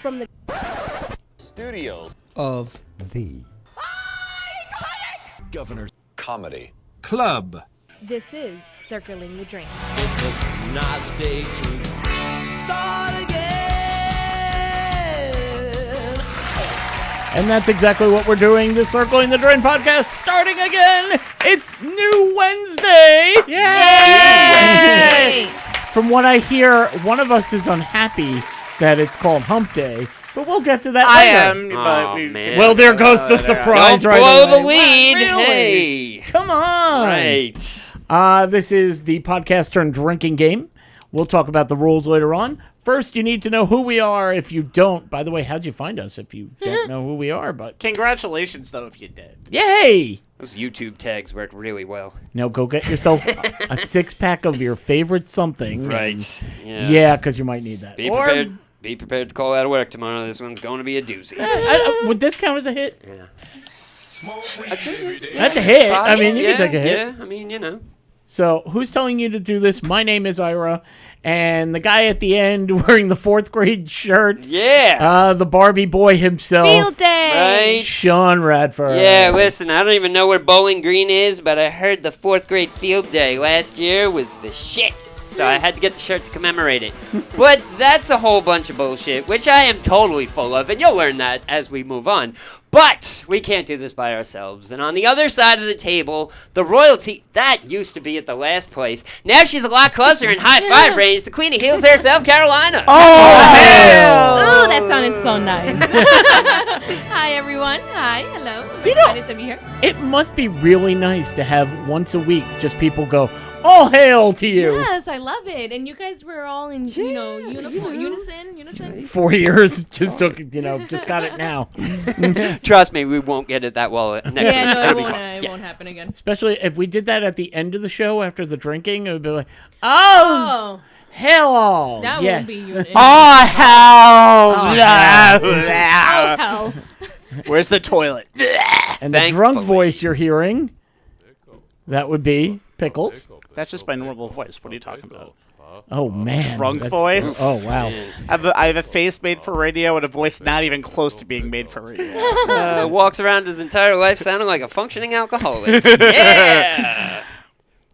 from the studios of the Governor's Comedy Club. This is Circling the Drain. It's a nice day to start again. And that's exactly what we're doing. The Circling the Drain podcast starting again. It's New Wednesday. Yes! From what I hear, one of us is unhappy that it's called Hump Day. But we'll get to that later. I am, but man. Well, there goes the surprise Don't right blow away. the lead. Really? Hey. Come on. Right. This is the podcast turned drinking game. We'll talk about the rules later on. First, you need to know who we are. If you don't, by the way, how'd you find us if you don't know who we are? But congratulations, though, if you did. Yay! Those YouTube tags work really well. Now go get yourself a six-pack of your favorite something. Right. Yeah, because you might need that. Be prepared. Be prepared to call out of work tomorrow. This one's going to be a doozy. Would this count as a hit? Yeah. That's a hit. I mean, you can take a hit. Yeah, I mean, you know. So, who's telling you to do this? My name is Ira, and the guy at the end wearing the 4th grade shirt. Yeah. The Barbie boy himself. Field day. Right. Sean Radford. Yeah, listen, I don't even know where Bowling Green is, but I heard the 4th grade field day last year was the shit. So I had to get the shirt to commemorate it. But that's a whole bunch of bullshit, which I am totally full of, and you'll learn that as we move on. But we can't do this by ourselves. And on the other side of the table, the royalty, that used to be at the last place. Now she's a lot closer in high five range. The Queen of Heels herself, Carolina. Oh, that sounded so nice. Hi, everyone. Hi, hello. I'm excited to be here. It must be really nice to have once a week just people go, all hail to you. Yes, I love it. And you guys were all in, unison. 4 years, just took, just got it now. Trust me, we won't get it that well next week. Yeah, no, That'll be it fun. won't happen again. Especially if we did that at the end of the show after the drinking, it would be like, oh. Hello. That yes. won't be unison. Oh, hell. Oh, hell. Where's the toilet? And the drunk voice you're hearing, that would be Pickles. That's just my normal voice. What are you talking about? Oh, man. Drunk voice? Oh, wow. I have a face made for radio and a voice not even close to being made for radio. Walks around his entire life sounding like a functioning alcoholic. Yeah.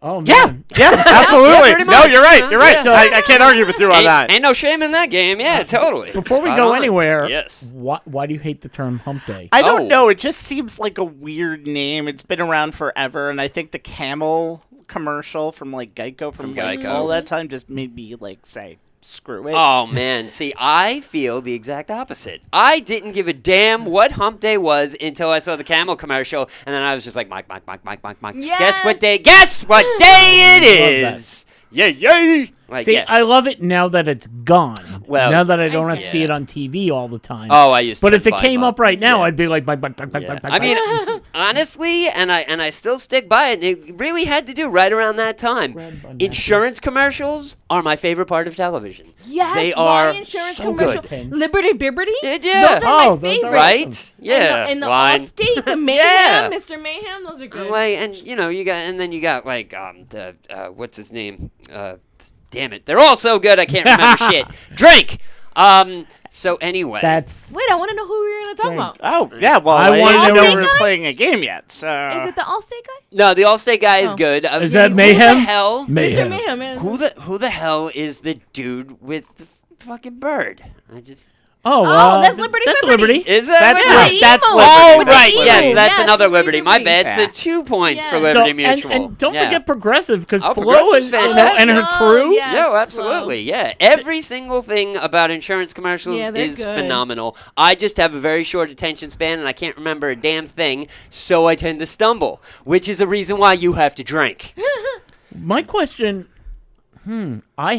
Oh, man. Yeah, absolutely. pretty No, much. you're right. You're right. Yeah. I can't argue with you on that. Ain't no shame in that game. Yeah, totally. Before we Spot go on. anywhere, Yes. why do you hate the term hump day? I don't know. It just seems like a weird name. It's been around forever, and I think the camel commercial from Geico from Geico. all that time just made me say screw it. Oh, man. See, I feel the exact opposite. I didn't give a damn what hump day was until I saw the camel commercial, and then I was just like, Mike. Yes. Guess what day it is? Yay. See, I love it now that it's gone. Well, now that I don't have to see it on TV all the time. Oh, I used to. But if it buy came them. up right now, I'd be like, I mean, honestly, and I still stick by it. It really had to do right around that time. Insurance commercials are my favorite part of television. Yes, they why are insurance so commercial? good. Liberty Bibberty? Yeah. Those are my favorite. Right? Yeah. And the Line. Allstate, the Mayhem, Mr. Mayhem, those are good. And you got what's his name? Damn it, they're all so good I can't remember shit. Drink. So anyway, Wait, I want to know who we were going to talk about. Oh, yeah, well, I want to know Allstate we were guy? playing a game yet, so... Is it the Allstate guy? no, the Allstate guy is good. Is that Who Mayhem? the hell? Mayhem. Mr. Mayhem. Yeah. Who the hell is the dude with the fucking bird? Oh, that's Liberty That's Bibberty. Liberty. Is that That's really? that's emo. Liberty. Oh, With the right. emo. Yes, that's Yes, another Liberty Liberty. My Bibberty. bad. Yeah. So 2 points for Yeah. Liberty So, Mutual. and don't Yeah. forget Progressive, because Oh, Flo Progressive's and fantastic. her crew. Yes, Yeah, Flo. absolutely. Yeah. Every single thing about insurance commercials Yeah, they're is good. phenomenal. I just have a very short attention span and I can't remember a damn thing, so I tend to stumble, which is a reason why you have to drink. My question, I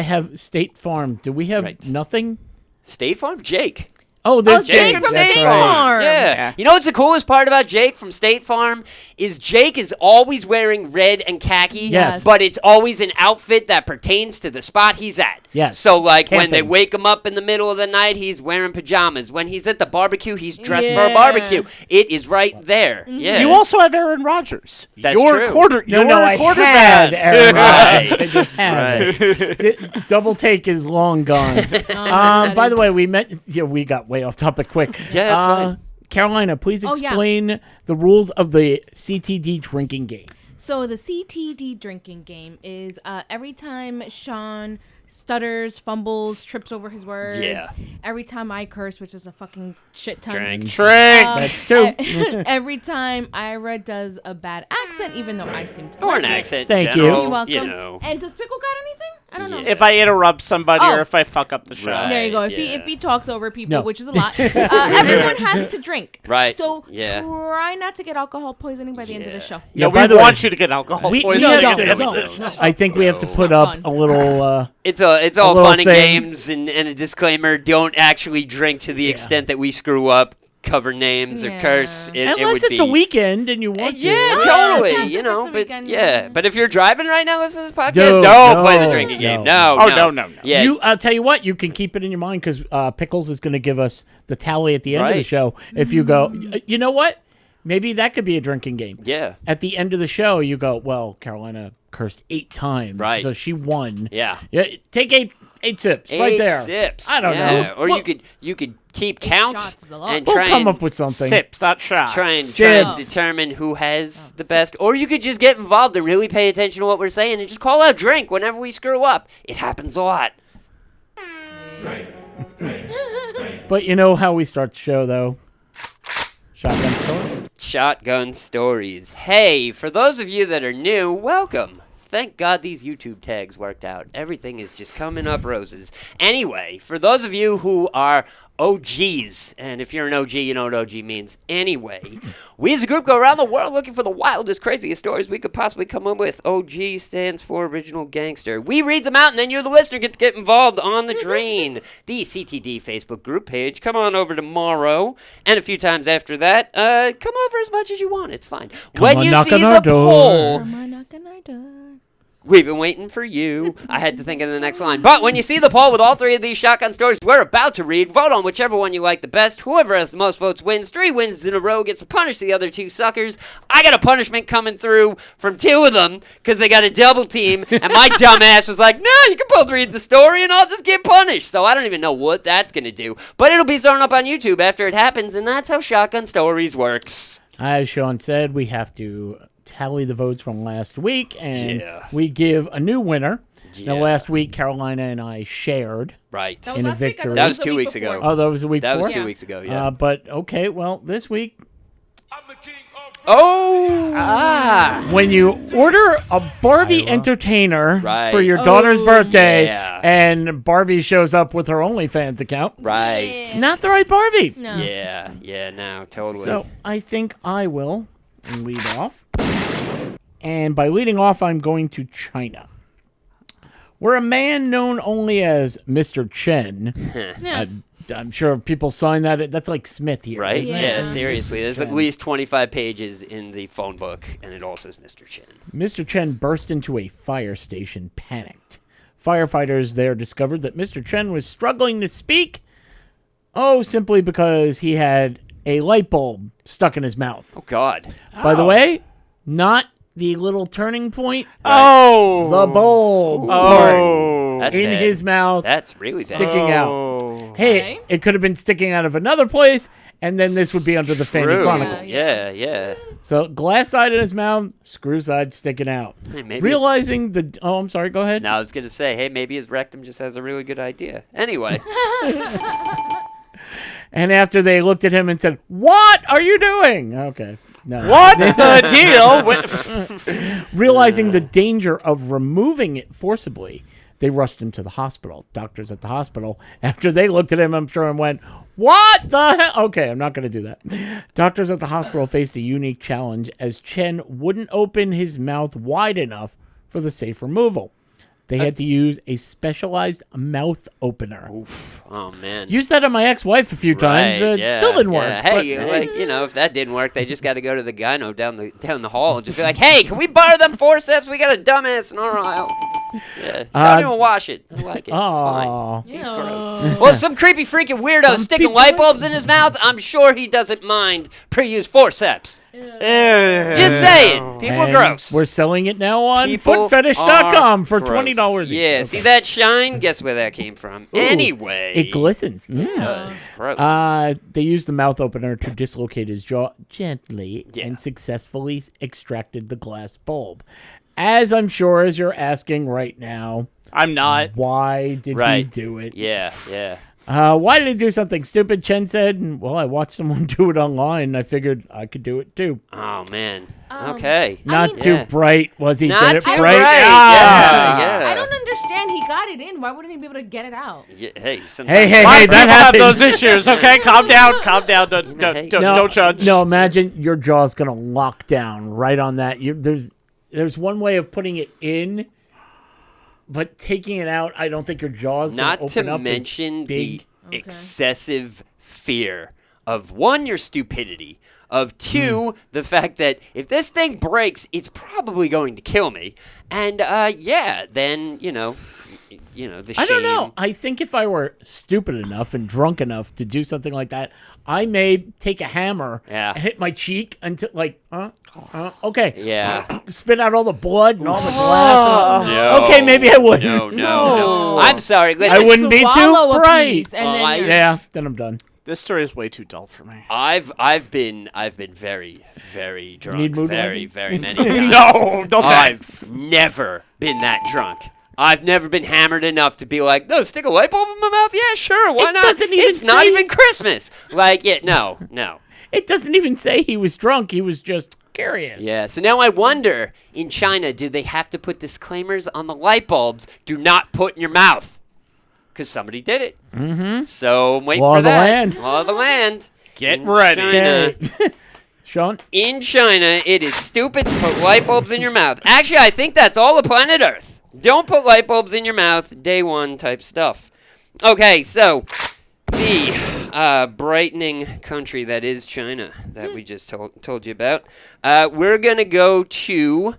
have State Farm. Do we have Right. nothing? State Farm? Jake. Oh, there's Jake Jake. from That's State right. Farm. Yeah. You know what's the coolest part about Jake from State Farm is Jake is always wearing red and khaki. Yes. But it's always an outfit that pertains to the spot he's at. Yes. So like when they Camping. wake him up in the middle of the night, he's wearing pajamas. When he's at the barbecue, he's dressed for a Yeah. barbecue. It is right there. Yeah. You also have Aaron Rodgers. That's your true. Your I quarterback. had Aaron Rodgers. Right. They just had it. Double take is long gone. that By is- the way, we got way off topic quick. Yeah, that's fine. Carolina, please Oh, yeah. explain the rules of the CTD drinking game. So the CTD drinking game is every time Sean stutters, fumbles, trips over his words. Yeah. Every time I curse, which is a fucking shit ton. Drink. Trick. That's two. Every time Ira does a bad accent, even though I seem to Or like an it. accent. Thank in you. general, You're welcome. You know. And does Pickle got anything? I don't know. Yeah. If I interrupt somebody Oh. or if I fuck up the show. Right. There you go. Yeah. If he talks over people, No. which is a lot, everyone has to drink. Right. So Yeah. try not to get alcohol poisoning by the end of the show. Yeah, No, by we the way, want you to get alcohol we- poisoning. no, at the end of no, this. no. I think we have to put up Fun. a little. It's all little fun and thing. games and a disclaimer. Don't actually drink to the extent that we screw up, cover names, or Yeah. curse. It Unless would it's a be- weekend and you want to. Yeah, yeah, totally. if You it's know, a but weekend, yeah. yeah. But if you're driving right now, listening to this podcast, No, don't play the no, drinking game. no. No. Oh, no. Yeah. I'll tell you what, you can keep it in your mind because Pickles is going to give us the tally at the end of the Right. show. If you go, you know what? Maybe that could be a drinking game. Yeah. At the end of the show, you go, well, Carolina cursed 8 times. Right. So she won. Yeah. Take eight sips right 8 there. sips. I don't yeah. know. Or Well, you could keep count shots is a lot. and we'll try come and up with something. Sips, not shots. try and Jibs. determine who has the best. Or you could just get involved and really pay attention to what we're saying and just call out drink whenever we screw up. It happens a lot. But you know how we start the show, though? Shotgun stories. Shotgun stories. Hey, for those of you that are new, welcome. Thank God these YouTube tags worked out. Everything is just coming up roses. Anyway, for those of you who are OGs, and if you're an OG, you know what OG means. Anyway, we as a group go around the world looking for the wildest, craziest stories we could possibly come up with. OG stands for Original Gangster. We read them out, and then you, the listener, get to get involved on the drain. The CTD Facebook group page. Come on over tomorrow, and a few times after that, come over as much as you want. It's fine. When on, you knock see on the our door. poll, Am I knocking our door? we've been waiting for you. I had to think of the next line. But when you see the poll with all 3 of these shotgun stories we're about to read, vote on whichever one you like the best. Whoever has the most votes wins. 3 wins in a row gets to punish the other 2 suckers. I got a punishment coming through from 2 of them because they got a double team. And my dumb ass was like, no, you can both read the story and I'll just get punished. So I don't even know what that's going to do. But it'll be thrown up on YouTube after it happens. And that's how Shotgun Stories works. As Sean said, we have to tally the votes from last week, and Yeah. we give a new winner. Now, Yeah. last week, Carolina and I shared. Right. That was In a last week. I victory. thought That it was the 2 week weeks before. ago. Oh, that was the week That was before? 2 weeks ago, yeah. But, okay, well, this week, when you order a Barbie entertainer Right. for your daughter's birthday, yeah. and Barbie shows up with her OnlyFans account, Right. not the right Barbie. No. Yeah, no, totally. So I think I will lead off. And by leading off, I'm going to China, where a man known only as Mr. Chen, Yeah. I'm sure people sign that. That's like Smith here. Right? isn't it? Yeah, Yeah. seriously. There's at least 25 pages in the phone book, and it all says Mr. Chen. Mr. Chen burst into a fire station panicked. Firefighters there discovered that Mr. Chen was struggling to speak, simply because he had a light bulb stuck in his mouth. Oh, God. By the way, not the little turning point, Oh. the bulb part Oh. That's in bad. his mouth, That's really bad. sticking out. Oh. Hey, Okay. it could have been sticking out of another place, and then this would be under the Fanny True. Chronicles. Yeah. So glass side in his mouth, screw side sticking out. Hey, maybe Realizing the I'm sorry, go ahead. No, I was going to say, hey, maybe his rectum just has a really good idea. Anyway. And after they looked at him and said, "What are you doing?" Okay. No. What's the deal with... Realizing the danger of removing it forcibly, they rushed him to the hospital. Doctors at the hospital, after they looked at him, I'm sure, and went, "What the hell?" Okay, I'm not going to do that. Doctors at the hospital faced a unique challenge as Chen wouldn't open his mouth wide enough for the safe removal. They had to use a specialized mouth opener. Oh man. Used that on my ex-wife a few times. Right, It still didn't work. yeah. but Hey, if that didn't work, they just got to go to the gyno down the hall and just be like, "Hey, can we borrow them forceps? We got a dumbass in our aisle." Yeah, don't even wash it. I like it. It's fine. Aw. He's gross. Well, some creepy freaking weirdo Some sticking people light bulbs in his mouth. I'm sure he doesn't mind pre-used forceps. Just saying, people are And gross. We're selling it now on People footfetish.com for gross. $20 each. Yeah, Okay. see that shine? Guess where that came from? Anyway, It glistens. It's gross. They used the mouth opener to dislocate his jaw gently Yeah. and successfully extracted the glass bulb. As I'm sure as you're asking right now, I'm not. why did he Right. do it? Yeah. Why did he do something stupid? Chen said, and, well, I watched someone do it online, and I figured I could do it too. Oh man. Okay. Not mean- too Yeah. bright, was he? Not did it too bright? bright. Ah. Yeah. I don't understand. He got it in. Why wouldn't he be able to get it out? Yeah, hey, sometimes Hey, Why hey, do that people have happens. those issues? Okay, calm down. Don't, hey. don't judge. No, imagine your jaw's gonna lock down right on that. There's one way of putting it in, but taking it out, I don't think your jaw's gonna Not open to up. mention as the big. excessive fear of one, your stupidity, of two, the fact that if this thing breaks, it's probably going to kill me, and then the shame. I don't know. I think if I were stupid enough and drunk enough to do something like that, I may take a hammer and hit my cheek until okay. Yeah. Spit out all the blood and all the glass. No. Okay, maybe I wouldn't. No. I'm sorry. Listen, I wouldn't be too Swallow a bright. piece and then you're- Yeah, then I'm done. This story is way too dull for me. I've been very, very drunk. Need mood Very, lighting? very many times. No, don't that. I've never been that drunk. I've never been hammered enough to be like, no, stick a light bulb in my mouth? Yeah, sure, why It not? doesn't even It's not say- even Christmas. Like, no. It doesn't even say he was drunk. He was just curious. Yeah, so now I wonder, in China, do they have to put disclaimers on the light bulbs? Do not put in your mouth. Because somebody did it. Mm-hmm. So I'm waiting Law for of the that. land. Law of the land. Get In ready. China, Okay. Sean? in China, it is stupid to put light bulbs in your mouth. Actually, I think that's all of planet Earth. Don't put light bulbs in your mouth. Day one type stuff. Okay, so the brightening country that is China that we just told you about. We're going to go to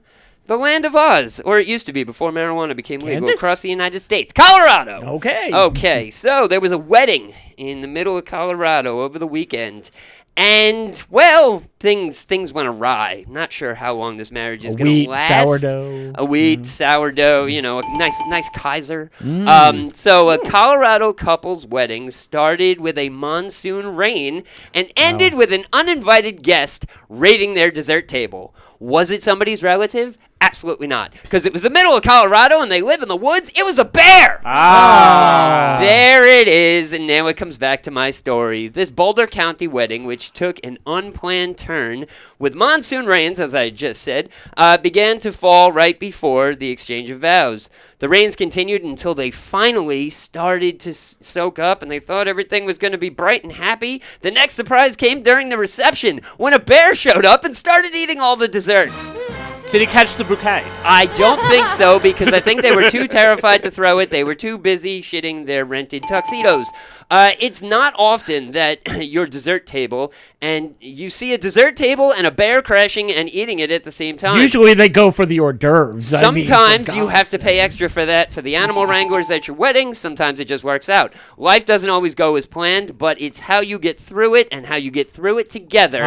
the land of Oz, or it used to be before marijuana became legal Kansas? across the United States. Colorado! Okay. Okay, so there was a wedding in the middle of Colorado over the weekend. And, well, things went awry. Not sure how long this marriage is going wheat to last. sourdough. A wheat sourdough, a nice Kaiser. So a Colorado couple's wedding started with a monsoon rain and ended with an uninvited guest raiding their dessert table. Was it somebody's relative? Absolutely not. Because it was the middle of Colorado and they live in the woods. It was a bear! There it is, and now it comes back to my story. This Boulder County wedding, which took an unplanned turn with monsoon rains, as I just said, began to fall right before the exchange of vows. The rains continued until they finally started to soak up, and they thought everything was going to be bright and happy. The next surprise came during the reception, when a bear showed up and started eating all the desserts. Did he catch the bouquet? I don't think so, because I think they were too terrified to throw it. They were too busy shitting their rented tuxedos. It's not often that your dessert table, and you see a dessert table and a bear crashing and eating it at the same time. Usually they go for the hors d'oeuvres. I mean, for Sometimes you God's have to pay extra for that for the animal wranglers at your wedding. Sometimes it just works out. Life doesn't always go as planned, but it's how you get through it and how you get through it together,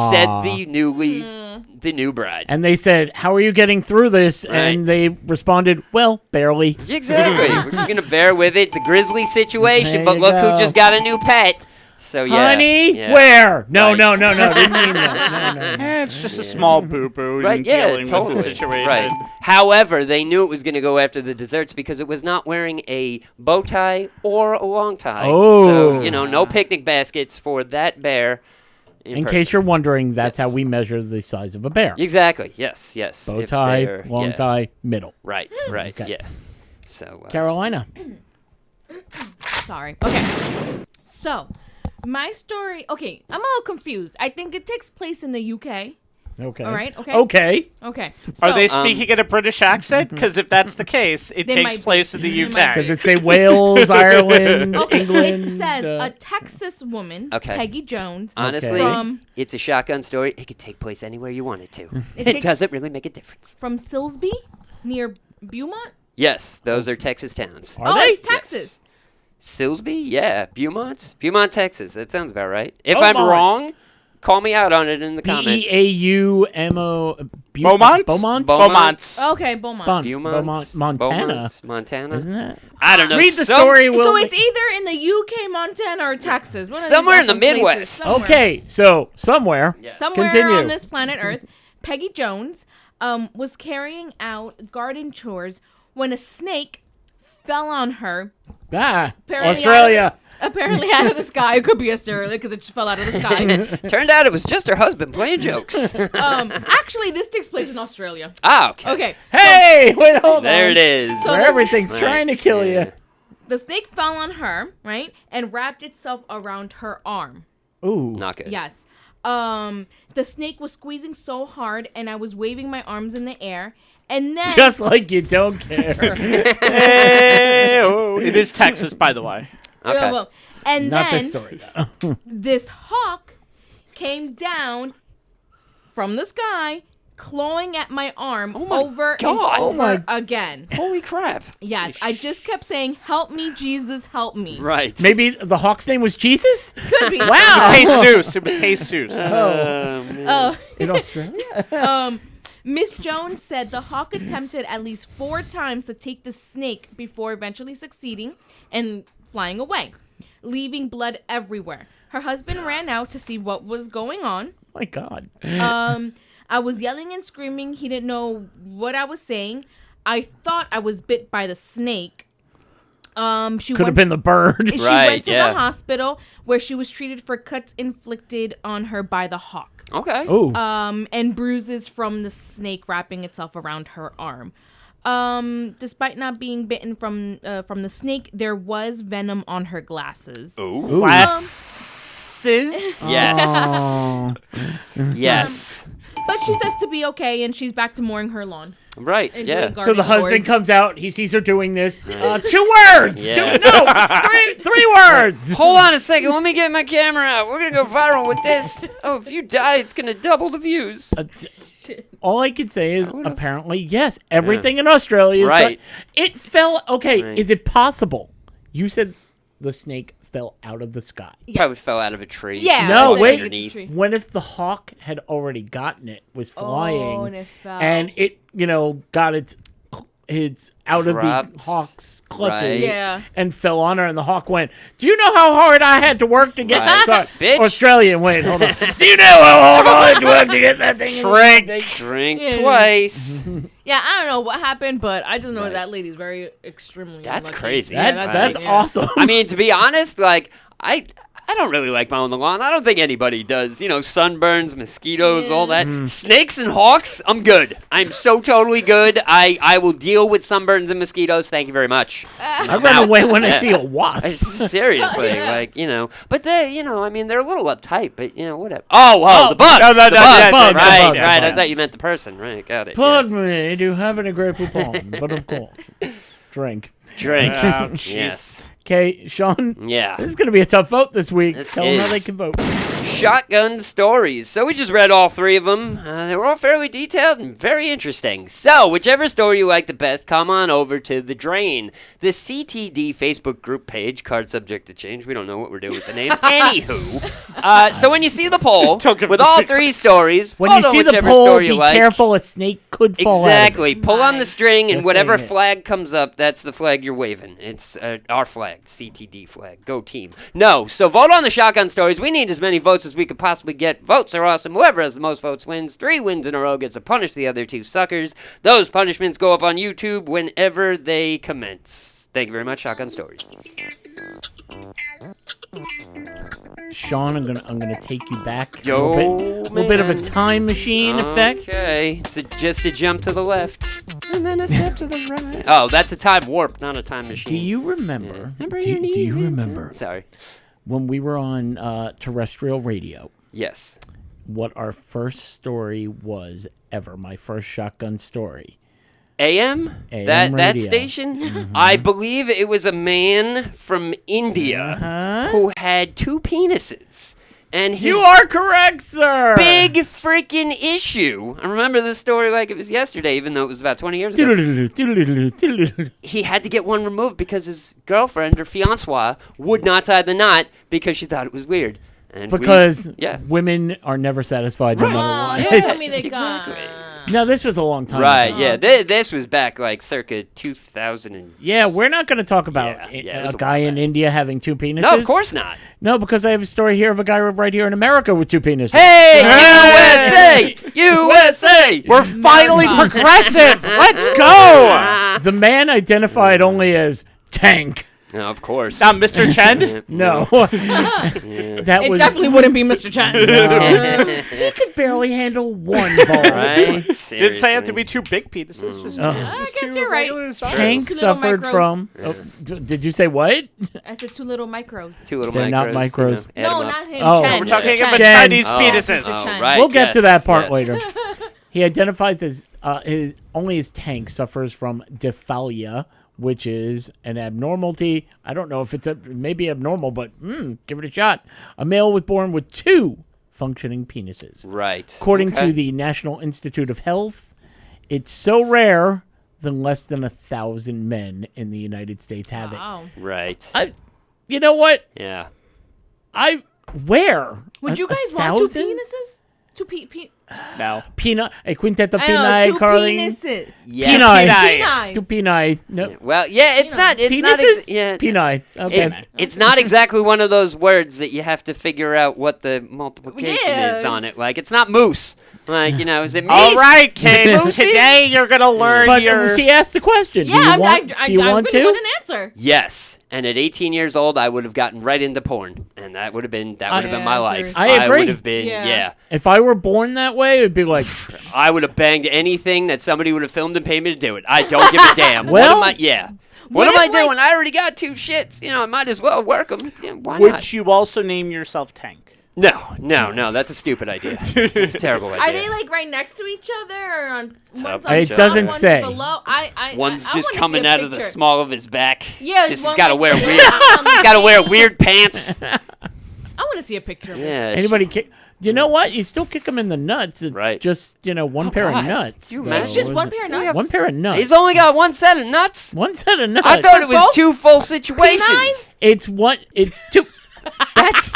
said the new bride. And they said, how are you getting through this? Right. And they responded, well, barely. Exactly. We're just gonna bear with it. It's a grisly situation, There but you look go. who just got a new pet. So yeah. Honey, yeah. where? No, Right. no. Didn't mean that. No. It's just a small boo-boo Right, in yeah, dealing totally. with the situation. Right. However, they knew it was going to go after the desserts because it was not wearing a bow tie or a long tie. Oh. So, no picnic baskets for that bear. In case you're wondering, that's Yes. how we measure the size of a bear. Exactly. Yes. Bow If tie, they're- long yeah. tie, middle. Right. Okay. Yeah. So. Carolina. Sorry. Okay. So, my story. Okay, I'm a little confused. I think it takes place in the UK. Okay. All right. Okay. Okay. Okay. Are So- they speaking in a British accent? Because if that's the case, it They takes might be. place in the They might UK. Does it say Wales, Ireland, Okay, England? it says a Texas woman, Okay. Peggy Jones. Honestly, From- it's a shotgun story. It could take place anywhere you want it to. It It takes- doesn't really make a difference. From Silsby, near Beaumont. Yes, those are Texas towns. Are they? It's Texas. Silsby? Yeah. Beaumont? Beaumont, Texas. That sounds about right. If Oh I'm my. wrong, call me out on it in the comments. Beaumont? Beaumont? Beaumont? Beaumont. Okay, Beaumont. Beaumont? Montana. Beaumont, Montana? Isn't it? I don't know. Read the some- story, Will. So it's either in the UK, Montana, or Texas. One of these Somewhere in the awesome places, Midwest. somewhere. Okay, so somewhere. Somewhere Continue. on this planet Earth, Peggy Jones was carrying out garden chores when a snake fell on her. Apparently Australia. Apparently out of the sky. It could be Australia because it just fell out of the sky. Turned out it was just her husband playing jokes. Actually, this takes place in Australia. Okay. Okay. Hey, wait, hold on. There it is. Where everything's Right. trying to kill you. The snake fell on her, right, and wrapped itself around her arm. Ooh. Not good. Yes. The snake was squeezing so hard, and I was waving my arms in the air, and then Just like you don't care. Hey-oh. It is Texas, by the way. Okay. well, and Not then this story, though. this hawk came down from the sky, clawing at my arm over God. and Oh over my- again. Holy crap. Yes, I just kept saying, "Help me, Jesus, help me." Right. Maybe the hawk's name was Jesus? Could be. Wow. Jesus. It was Jesus. Oh. In Australia? Miss Jones said the hawk attempted at least 4 times to take the snake before eventually succeeding and flying away, leaving blood everywhere. Her husband ran out to see what was going on. My God. I was yelling and screaming. He didn't know what I was saying. I thought I was bit by the snake. She Could have been the bird. She Right, went to yeah. the hospital where she was treated for cuts inflicted on her by the hawk. Okay. Ooh. And bruises from the snake wrapping itself around her arm. Despite not being bitten from the snake, there was venom on her glasses. Ooh. Glasses? Yes. Oh. Yes. But she says to be okay, and she's back to mowing her lawn. Right. And Yeah. doing So the gardening husband chores. comes out. He sees her doing this. 2 words. Yeah. Three words. Hold on a second. Let me get my camera out. We're going to go viral with this. Oh, if you die, it's going to double the views. All I could say is apparently, yes, everything in Australia is Right. It fell. Okay, Right. is it possible? You said the snake fell out of the sky. Probably fell out of a tree. Yeah. No, I think wait. it's a Underneath. tree. What if the hawk had already gotten it, was flying, and it fell. and it, got its out of the Dropped. hawk's clutches, Right. Yeah. and fell on her, and the hawk went, "Do you know how hard I had to work to get Right. that?" Sorry, Bitch. Australian. Wait, hold on. Do you know how hard I had to work to get that thing? Shrink. Drink Yeah. twice. Yeah, I don't know what happened, but I just know Right. that lady's very extremely That's unlucky. crazy. Yeah, That's yeah. awesome. I mean, to be honest, like, I don't really like mowing the lawn. I don't think anybody does. You know, sunburns, mosquitoes, all that. Snakes and hawks, I'm good. I'm so totally good. I will deal with sunburns and mosquitoes. Thank you very much. I run away when I Yeah. see a wasp. Seriously, Yeah. like, but they're, I mean, they're a little uptight, but, whatever. Oh, the bugs. No, the bugs. yes, bug, right, the bug, right. I yes. thought you meant the person. Right, got it. Pardon yes. me, do have a great poupon, but of course, drink. Drink. Oh, jeez. Yes. Okay, Sean. Yeah. This is going to be a tough vote this week. This Tell them how is. they can vote. Shotgun stories. So we just read all 3 of them. They were all fairly detailed and very interesting. So whichever story you like the best, come on over to The Drain, the CTD Facebook group page, card subject to change. We don't know what we're doing with the name. Anywho. So when you see the poll Don't give with them all secrets. 3 stories, When you vote on see the whichever poll, story you be like. careful, a snake could fall Exactly. Pull on the Nice. string, and Just whatever saying it. flag comes up, that's the flag you're waving. It's our flag, CTD flag. Go team. No, so vote on the shotgun stories. We need as many votes as we could possibly get. Votes are awesome. Whoever has the most votes wins. 3 wins in a row gets to punish the other 2 suckers. Those punishments go up on YouTube whenever they commence. Thank you very much, Shotgun Stories. Sean, I'm gonna take you back Yo, a little bit of a man. time machine effect. Okay, it's just a jump to the left, and then a step to the right. Oh, that's a time warp, not a time machine. Do you remember? Remember do, your do knees you into- remember Sorry. when we were on terrestrial radio Yes. what our first story was ever. My first shotgun story. AM? AM that radio. station? I believe it was a man from India who had 2 penises. And his You are correct, sir. big freaking issue. I remember this story like it was yesterday, even though it was about 20 years ago. He had to get one removed because his girlfriend or fiancée would not tie the knot because she thought it was weird. And Because yeah. women are never satisfied no Right. matter Oh, what. don't tell me they Exactly. No, this was a long time Right, ago. yeah. This was back like circa 2000 and... Yeah, we're not going to talk about Yeah, it was a a guy while in back. India having 2 penises. No, of course not. No, because I have a story here of a guy right here in America with 2 penises. Hey, USA! USA! We're finally progressive. Let's go. The man identified only as Tank. No, of course. Now, Mr. Chen. No. That It was definitely wouldn't be Mr. Chen. he could barely handle one ball. Right? Didn't say it have to Seriously. be 2 big penises. Just, Oh. just I guess 2 you're right. regular size. Tank Two little suffered micros. from. Did you say what? I said 2 little micros. 2 little They're micros. not micros. You know, add No, 'em up. not him. Oh. Chen. We're talking Mr. about Chen. Chinese Oh, penises. oh, Chen. right, We'll get to yes, that part yes. later. He identifies as only his tank suffers from diphalia, which is an abnormality. I don't know if it's maybe abnormal, but give it a shot. A male was born with 2 functioning penises. Right. According Okay. to the National Institute of Health, it's so rare that less than 1,000 men in the United States have Wow. Right. it. You know what? Yeah. Where? Would you guys want 1,000? 2 penises? 2 No. Peanut, a quintet of I know, peni, 2 Carling. penises. Yeah. Peni. Penis. 2 peni. No. Well, yeah, it's not. It's not. Penises? Yeah. Peni. Okay. It's not exactly one of those words that you have to figure out what the multiplication is Yeah. on it. Like, it's not moose. Like, you know, is it meese? All right, kids. Mooses? Today you're gonna learn But your. she asked the question. Yeah, do you I'm, want, I do you really want to? want an answer. Yes. And at 18 years old, I would have gotten right into porn, and that would have been Yeah, my life. seriously. I agree. would have been Yeah. If I were born that way, it'd be like, I would have banged anything that somebody would have filmed and paid me to do it. I don't give a damn. Well, what am I? Yeah. what What am I if, like- doing? I already got 2 shits. You know, I might as well work them. Yeah, why Would not? you also name yourself Tank? No. That's a stupid idea. It's a terrible idea. Are they like right next to each other, or on one's up on It top, doesn't one's say. Below? One's I just wanna coming see a out of the picture. small of his back. Yeah, He's one got to like wear this weird. on the Got to wear thing. weird pants. I want to see a picture. Of it. Yeah. anybody kick? You know what? You still kick them in the nuts. It's Right. just, one pair God. of nuts. You though. imagine? It's just one pair of nuts. One pair of nuts. He's only got one set of nuts. one set of nuts. I thought it was both 2 full situations. penines? It's one. It's 2.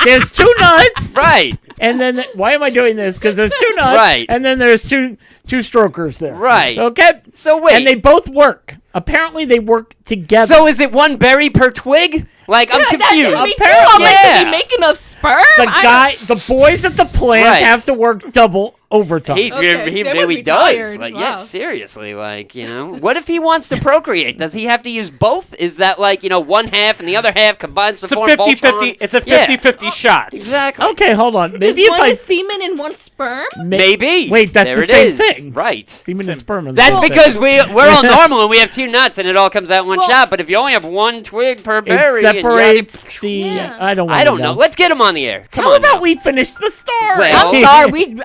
There's 2 nuts. Right. And then why am I doing this? Because there's 2 nuts. Right. And then there's two strokers there. Right. Okay. So wait. And they both work. Apparently, they work together. So is it one berry per twig? Like, I'm Yeah, confused. That's me too. Apparently. I'm like, Yeah. did he make enough sperm? the boys at the plant Right. have to work double overtime. He Okay, he they must really be does. tired. Like, Wow. yeah, seriously. Like, what if he wants to procreate? Does he have to use both? Is that like, one half and the other half combines to It's a form 50-50. Voltron? It's a Yeah. 50-50 shot. Exactly. Okay, hold on. Is Maybe if one I is semen and one sperm? Maybe. Wait, that's There the it same is. thing. Right. Semen and sperm. is That's the same because thing. we're all normal and we have 2 nuts and it all comes out in one Well- shot. But if you only have 1 twig per berry, it separates the. Yeah. I don't. I don't know. Let's get him on the air. Come How on. about now. we finish the story? Well- I'm sorry.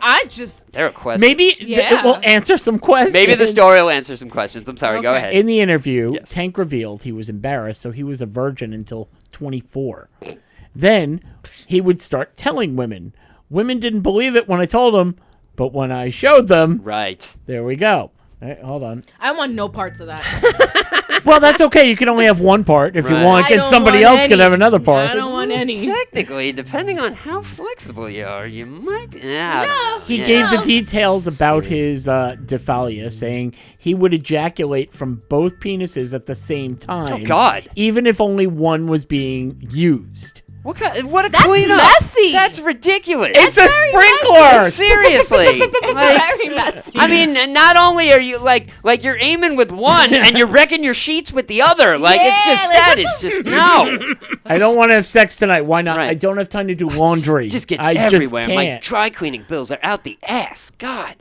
There are questions. Maybe Yeah. it will answer some questions. Maybe the story will answer some questions. I'm sorry. Go Okay. ahead. In the interview, Yes. Tank revealed he was embarrassed, so he was a virgin until 24. Then he would start telling women. Women didn't believe it when I told them, but when I showed them, Right. there we go. Hey, hold on. I want no parts of that. Well, that's okay. You can only have one part if you Right. want, I and don't somebody want else can any. have another part. I don't want any. Technically, depending on how flexible you are, you might. Yeah, I don't know. He Yeah. gave the details about his diphalia, saying he would ejaculate from both penises at the same time. Oh, God. Even if only one was being used. What a That's cleanup! messy. That's ridiculous. It's a sprinkler! Seriously. It's Like, very messy. I mean, not only are you like you're aiming with one and you're wrecking your sheets with the other. Like it's Yeah, just like, that what is the- just no. I don't want to have sex tonight. Why not? Right. I don't have time to do laundry. Just gets I everywhere. Just My can't. dry cleaning bills are out the ass. God.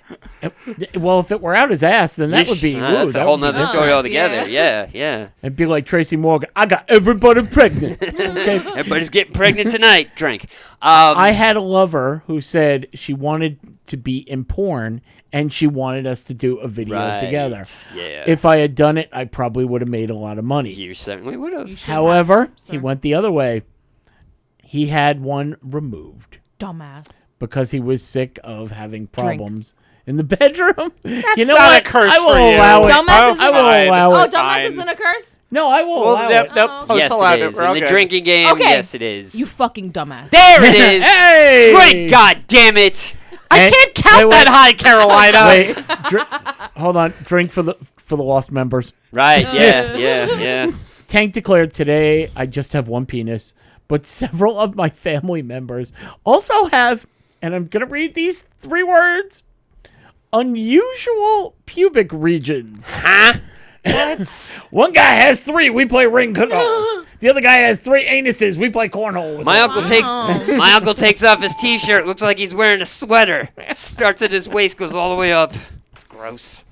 Well, if it were out his ass, then that would be. Yeesh. ooh, That's a that whole would be nother different. story Oh, altogether. Yeah, yeah. It'd be like Tracy Morgan. I got everybody pregnant. Okay. Everybody's getting getting pregnant tonight. Drink. I had a lover who said she wanted to be in porn and she wanted us to do a video together. Yeah. If I had done it, I probably would have made a lot of money. You certainly would have. However, he went the other way. He had one removed Dumbass. because he was sick of having problems in the bedroom. That's you know not what? a curse I will for you. allow it. Dumbass isn't I will a- allow Oh, it. dumbass isn't a curse? No, I will allow it. Yes, allowed it is. We're In all the good. drinking game, Okay. yes, it is. You fucking dumbass. There it is. Hey! Drink, God damn it. I And- can't count wait, that high, Carolina. Wait, hold on. Drink for the lost members. Right, yeah. Tank declared today, I just have one penis, but several of my family members also have, and I'm going to read these 3 words, unusual pubic regions. Huh? One guy has 3. We play ring cook-offs. The other guy has 3 anuses. We play cornhole. With My it. uncle takes off his t-shirt. Looks like he's wearing a sweater. Starts at his waist, goes all the way up. It's gross.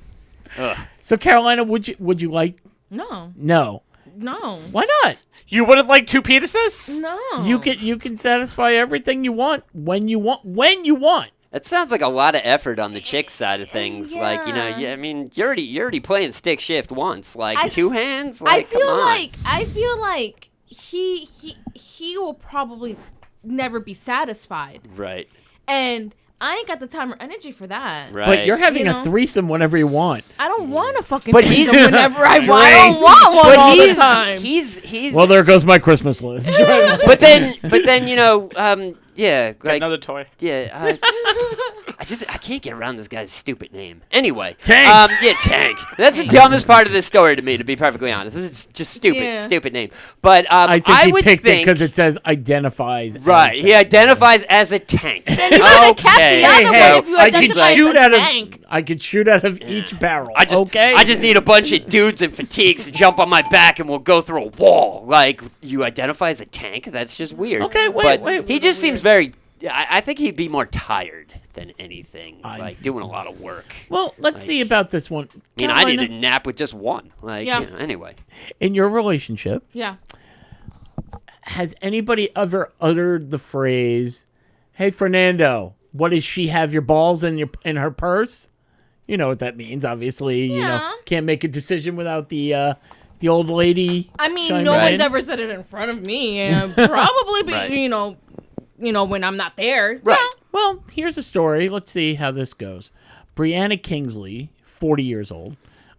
Ugh. So Carolina, would you like? No. No. Why not? You wouldn't like 2 penises? No. You can satisfy everything you want when you want. That sounds like a lot of effort on the chick side of things. Like, you know, Yeah. I mean, you're already playing stick shift once. Like, I- 2 hands? I Like, come on. feel like he will probably never be satisfied. Right. And I ain't got the time or energy for that. Right. But you're having You a know? threesome whenever you want. I don't want to fucking But threesome he's- whenever I want. I don't want one But all he's the time. he's Well, there goes my Christmas list. but then you know, yeah, Get like another toy. yeah, I can't get around this guy's stupid name. Anyway, Tank. Yeah, Tank. That's the dumbest part of this story to me, to be perfectly honest. This is just stupid, Yeah. stupid name. But I think he would picked it think because it says identifies. right. As He identifies as a tank. You should have kept the other Hey, one if you I could identify shoot as out a of. tank. I could shoot out of each barrel. I just need a bunch of dudes in fatigues to jump on my back and we'll go through a wall. Like, you identify as a tank? That's just weird. Okay, but wait. he just seems very. I think he'd be more tired than anything. I'm- Like, doing a lot of work. Well, let's see about this one. I mean, I Carolina, needed a nap with just one. Like, Yeah. you know, anyway. in your relationship, Yeah. has anybody ever uttered the phrase, "Hey, Fernando, what does she have your balls in her purse?" You know what that means. Obviously, you know, Yeah. can't make a decision without the old lady. I mean, chiming no in. one's ever said it in front of me. And probably, be, Right. you know, when I'm not there. Right. Well, here's a story. Let's see how this goes. Brianna Kingsley, 40 years old,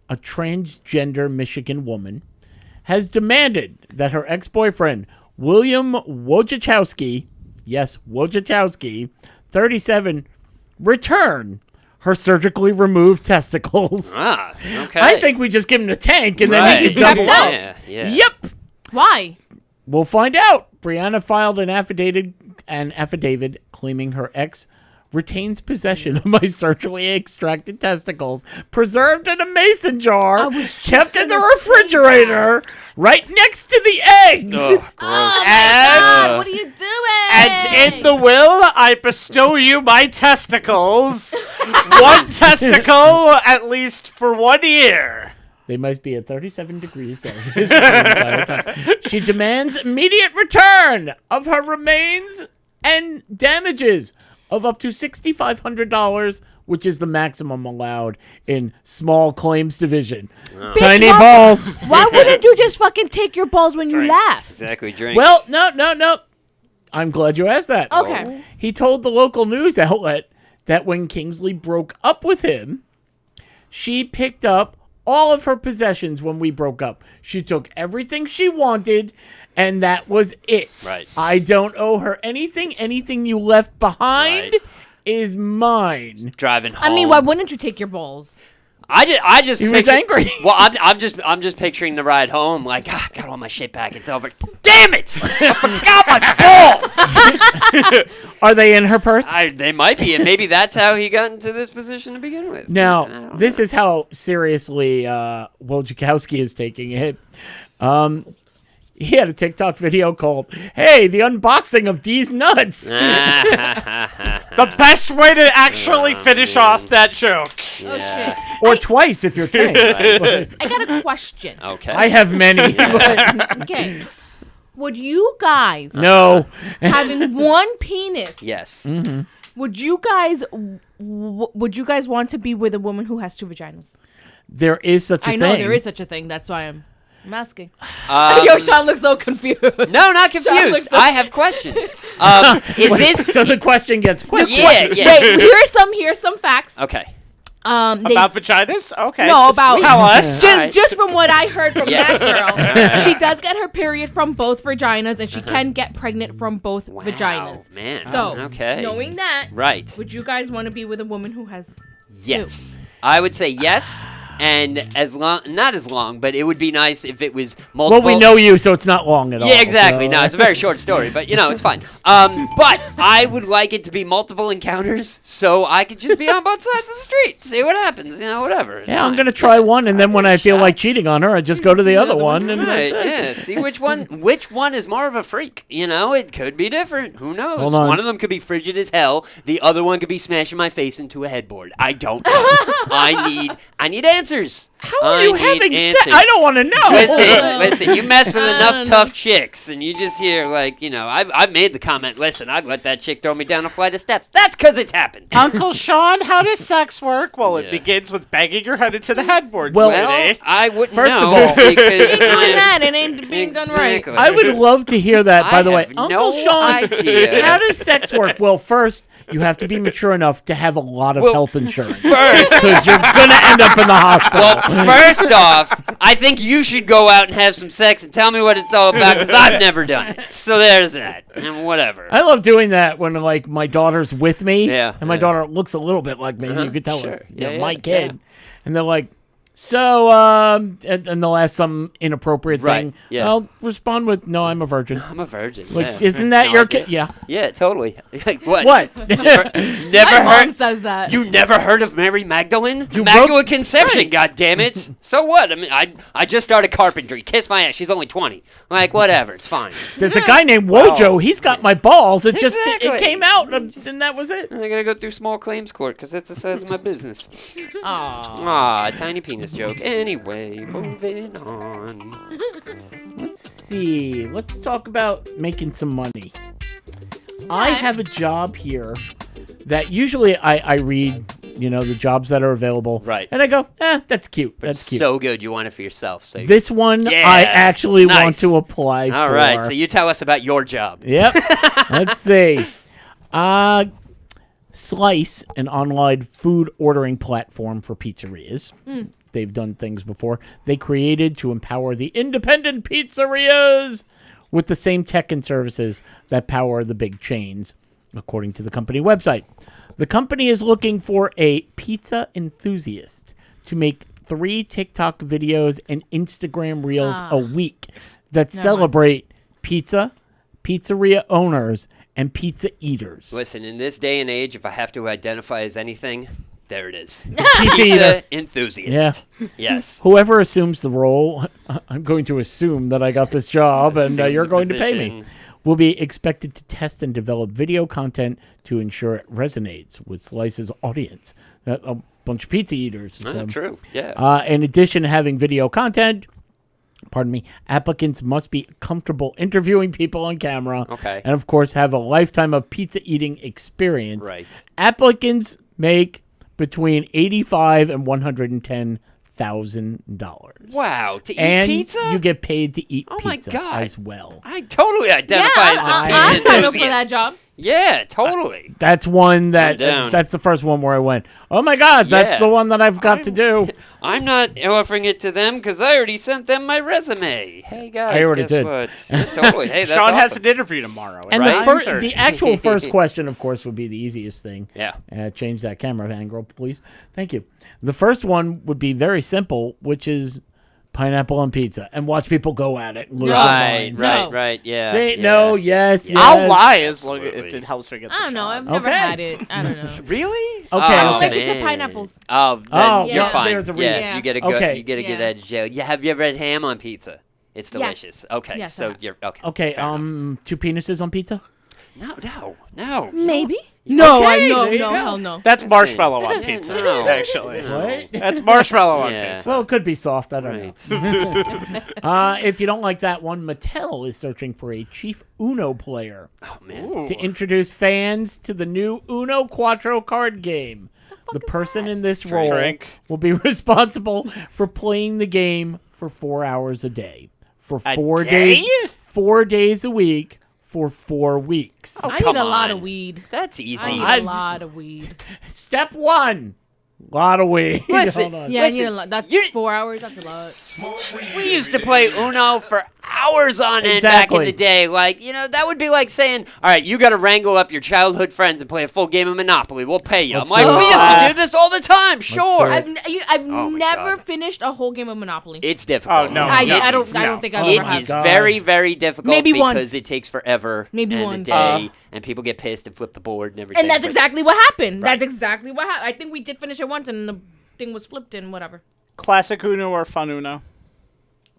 a transgender Michigan woman, has demanded that her ex-boyfriend, William Wojciechowski, yes, Wojciechowski, 37, return her surgically removed testicles. Ah, okay. I think we just give him the tank and right. then he can double kept up. Yeah, yeah. Yep. Why? We'll find out. Brianna filed an affidavit claiming her ex retains possession of my surgically extracted testicles, preserved in a mason jar, kept in the refrigerator, right next to the eggs. Ugh, gross. God, what are you doing? And in the will, I bestow you my testicles. One testicle, at least for 1 year. They must be at 37 degrees Celsius. the entire time. She demands immediate return of her remains and damages of up to $6,500, which is the maximum allowed in small claims division. Tiny why- balls. Why wouldn't you just fucking take your balls when you laugh? Exactly, drink. Well, no. I'm glad you asked that. Okay. He told the local news outlet that when Kingsley broke up with him, she picked up all of her possessions when we broke up. She took everything she wanted, and that was it. Right. I don't owe her anything. Anything you left behind Right. is mine. Driving home. I mean, why wouldn't you take your balls? I just He was picture- angry. Well, I'm just picturing the ride home. Like, I got all my shit back. It's over. Damn it! I forgot my balls. Are they in her purse? They might be, and maybe that's how he got into this position to begin with. I Now, don't this know. is how seriously Wojciechowski is taking it. He had a TikTok video called, "Hey, the unboxing of D's nuts." The best way to actually finish off that joke. Oh shit! Or twice if you're Tank. I got a question. Okay. I have many. but Okay. Would you guys No. having one penis? Yes. Would you guys want to be with a woman who has 2 vaginas? There is such a I thing. know there is such a thing. That's why I'm asking. Yo, Sean looks so confused. No, not Sean confused. looks so- I have questions. Is this? So the question gets quick. Yeah, yeah. Wait, here's some facts. Okay. They- About vaginas? Okay. No, about Tell us. just from what I heard from Yes. that girl, she does get her period from both vaginas, and she can get pregnant from both vaginas. Man. So, okay. knowing that, Right. would you guys want to be with a woman who has? Yes. I would say yes. And not as long, but it would be nice if it was multiple. Well, we know you, so it's not long at all. Yeah, exactly. so- No, it's a very short story, but it's fine. But I would like it to be multiple encounters, so I could just be on both sides of the street, see what happens. Whatever. It's Yeah, I'm fine. gonna try one, and then when I feel like cheating on her, I just go to the other one. And Right, that's it. yeah. See which one is more of a freak. It could be different. Who knows? Hold on. One of them could be frigid as hell. The other one could be smashing my face into a headboard. I don't know. I need answers. How are you having sex? answers. I don't want to know. Listen. You mess with I enough don't tough chicks, and you just hear I've made the comment. Listen, I'd let that chick throw me down a flight of steps. That's because it's happened. Uncle Sean, how does sex work? Well, Yeah. it begins with banging your head into the headboard. Well, sweetie. I wouldn't First of know all- because Doing that and ain't being done right. Exactly. I would love to hear that. By the way, have Uncle no Sean, idea. how does sex work? Well, first you have to be mature enough to have a lot of Well, health insurance First, because you're gonna end up in the hospital. well, first off, I think you should go out and have some sex and tell me what it's all about because I've never done it. So there's that. And whatever. I love doing that when my daughter's with me, Yeah, and my yeah. daughter looks a little bit like me. So you can tell sure. it's Yeah, my yeah, kid, yeah. and they're like, so and they'll ask some inappropriate Right, thing. yeah. I'll respond with, "No, I'm a virgin." I'm a virgin. Like, yeah. isn't that No your idea. kid? Yeah. Yeah, totally. Like, what? What? Never My mom heard. says that. You never heard of Mary Magdalene? You Immaculate wrote- Conception, Right. God damn it! So what? I mean, I just started carpentry. Kiss my ass. She's only 20. Like, whatever. It's fine. There's a guy named Wojo. He's got my balls. It just Exactly. it came out, and that was it. I gotta go through small claims court because that's the size of my business. Aw. Tiny penis joke. Anyway, moving on. Let's see. Let's talk about making some money. I have a job here that usually I read, the jobs that are available. Right. And I go, that's cute. That's cute. So good, you want it for yourself. So This one Yeah. I actually want Nice. to apply for. all right. So you tell us about your job. Yep. Let's see. Slice, an online food ordering platform for pizzerias. They've done things before. They created to empower the independent pizzerias with the same tech and services that power the big chains, according to the company website. The company is looking for a pizza enthusiast to make 3 TikTok videos and Instagram reels a week that celebrate pizza, pizzeria owners, and pizza eaters. Listen, in this day and age, if I have to identify as anything, there it is. Pizza eater. Pizza enthusiast. Yes. Whoever assumes the role, I'm going to assume that I got this job and Assume you're the going to pay me, position. will be expected to test and develop video content to ensure it resonates with Slice's audience. A bunch of pizza eaters. So, True. Yeah. in addition to having video content, applicants must be comfortable interviewing people on camera. Okay. And, of course, have a lifetime of pizza eating experience. Right. Applicants make between $85,000 and $110,000. Wow. To eat And pizza? you get paid to eat Oh my pizza God. as well. I totally Yeah, identify as a I pizza signed up enthusiast. for that job. Yeah, totally. That's one that down. that's the first one where I went, oh my God, that's Yeah. the one that I've got to do. I'm not offering it to them because I already sent them my resume. Hey guys, I already guess did. what? Yeah, totally. Hey, that's Sean has awesome. an interview tomorrow. And at Right? 9:30. the actual first question, of course, would be the easiest thing. Yeah. Change that camera angle, please. Thank you. The first one would be very simple, which is pineapple on pizza, and watch people go at it. And lose their Right, minds. right, No. right. Yeah. Say yeah. no, yes, yes. I'll lie as long as Absolutely. if it helps me get the I don't know. job. I've never Okay. had it. I don't know. Really? Okay, Oh, okay. Allergic to man. pineapples. Oh, then Oh, you're yeah, fine. there's a reason. Yeah, Yeah. you get a good. Okay. You get to get Yeah. out of jail. Yeah, have you ever had ham on pizza? It's Yes. delicious. Okay, Yes, I so have. you're okay. Okay, fair enough. 2 penises on pizza? No. Maybe. No, Okay, no, there you no, go. hell no. That's marshmallow on Yeah, pizza, no. actually. What? That's marshmallow on Yeah. pizza. Well, it could be soft. I don't Right. know. If you don't like that one, Mattel is searching for a chief Uno player Oh man. to introduce fans to the new Uno Quattro card game. The person in this role Drink. will be responsible for playing the game for 4 hours a day. For A 4 day? days. 4 days a week for 4 weeks. I come need a lot on. of weed. That's I easy. need I- a lot of weed. Step 1. Lot of weed. Listen, Hold on. Yeah, I need a Listen, lot. That's you're- 4 hours. That's a lot. We used to play Uno for hours on end back in Exactly. the day. Like, that would be like saying, all right, you got to wrangle up your childhood friends and play a full game of Monopoly. We'll pay you. Let's I'm like, do we it. used to do this all the time. do Sure. it. I've Oh my never God. finished a whole game of Monopoly. It's difficult. Oh, no. I no, don't no. think I've It ever had. is God. very, very difficult Maybe because once. it takes forever Maybe and once. a day, and people get pissed and flip the board and everything. And that's but- exactly what happened. Right. That's exactly what happened. I think we did finish it once, and the thing was flipped and whatever. Classic Uno or fun Uno?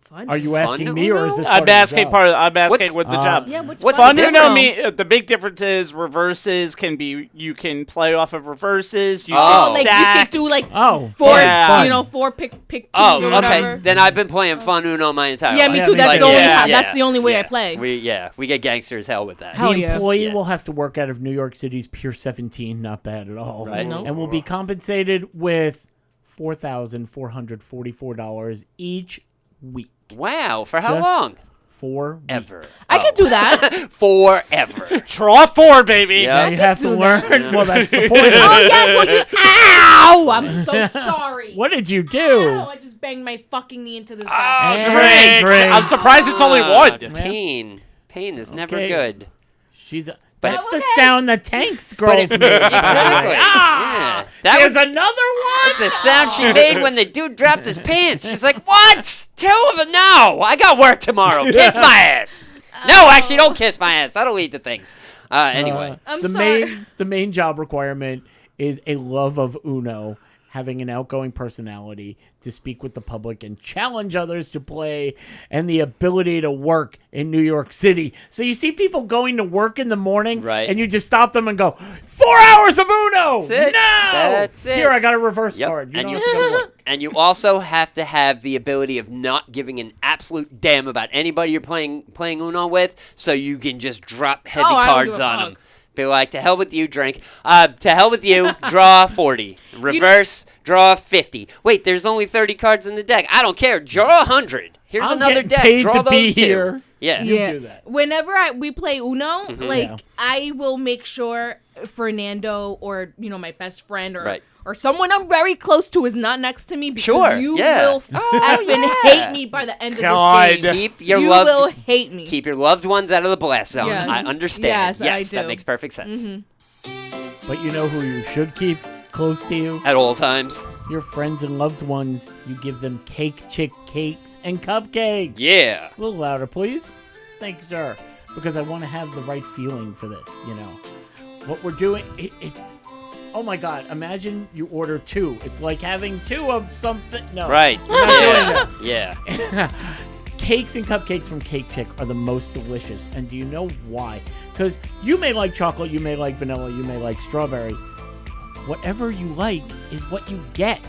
Fun. Are you asking me or is this I'm part of the asking job? I'm asking What's- with the job. Yeah, what's What's fun? the Fun Uno, difference? the big difference is reverses can be, you can play off of reverses. You Oh. can Like you stack. could do like Oh, four, yeah. four pick two Oh, or okay. whatever. Then I've been playing Fun Uno my entire Yeah, life. me Yeah, too. me That's too. the only. Yeah. That's the only way I Yeah. play. We get gangster as hell with that. Hell The yeah. employee Yeah. will have to work out of New York City's Pier 17. Not bad at all. Right. No. And will be compensated with $4,444 each week. Wow, for how Just long? 4 weeks. Ever. I could do that. Forever. Draw 4, baby. Yeah. Now you have to do learn. that. Well, that's the point. Oh yes, well you. Ow! I'm so sorry. What did you do? Ow, I just banged my fucking knee into this. Oh, bathroom. Hey, drink. drink. I'm surprised it's only one. Pain. Pain is never Okay. good. That's the okay. sound the tanks girls make. Exactly. Ah! Yeah. That There's was another one. the sound she made when the dude dropped his pants. She's like, "What? 2 of them? No, I got work tomorrow. Kiss my ass." No, actually, don't kiss my ass. That'll lead to things. Anyway. I'm the sorry. main job requirement is a love of Uno, having an outgoing personality to speak with the public and challenge others to play, and the ability to work in New York City. So you see people going to work in the morning, Right. and you just stop them and go, 4 hours of Uno! That's it. No! That's it. Here, I got a reverse Yep. card. You And don't you- have to go to work. And you also have to have the ability of not giving an absolute damn about anybody you're playing Uno with, so you can just drop heavy I don't cards give a on fuck. them. Be like, to hell with you, drink. To hell with you, draw 40. Reverse, draw 50. Wait, there's only 30 cards in the deck. I don't care. Draw 100. Here's I'm another getting deck. paid Draw to those be two. here. Yeah. You Yeah. do that. Whenever we play Uno, like Yeah. I will make sure Fernando or my best friend Right. or someone I'm very close to is not next to me because Sure, you yeah. will effing yeah. hate me by the end of God. this game. Keep your You loved will hate me. keep your loved ones out of the blast zone. Yes. I understand. Yes, I that do. makes perfect sense. But you know who you should keep close to you? At all times. Your friends and loved ones. You give them cake chick cakes and cupcakes. Yeah. A little louder, please. Thank you, sir. Because I want to have the right feeling for this, What we're doing, it's... Oh my God, imagine you order 2. It's like having 2 of something. No. Right. We're not doing Yeah. that. Yeah. Cakes and cupcakes from Cake Chick are the most delicious. And do you know why? Because you may like chocolate, you may like vanilla, you may like strawberry. Whatever you like is what you get.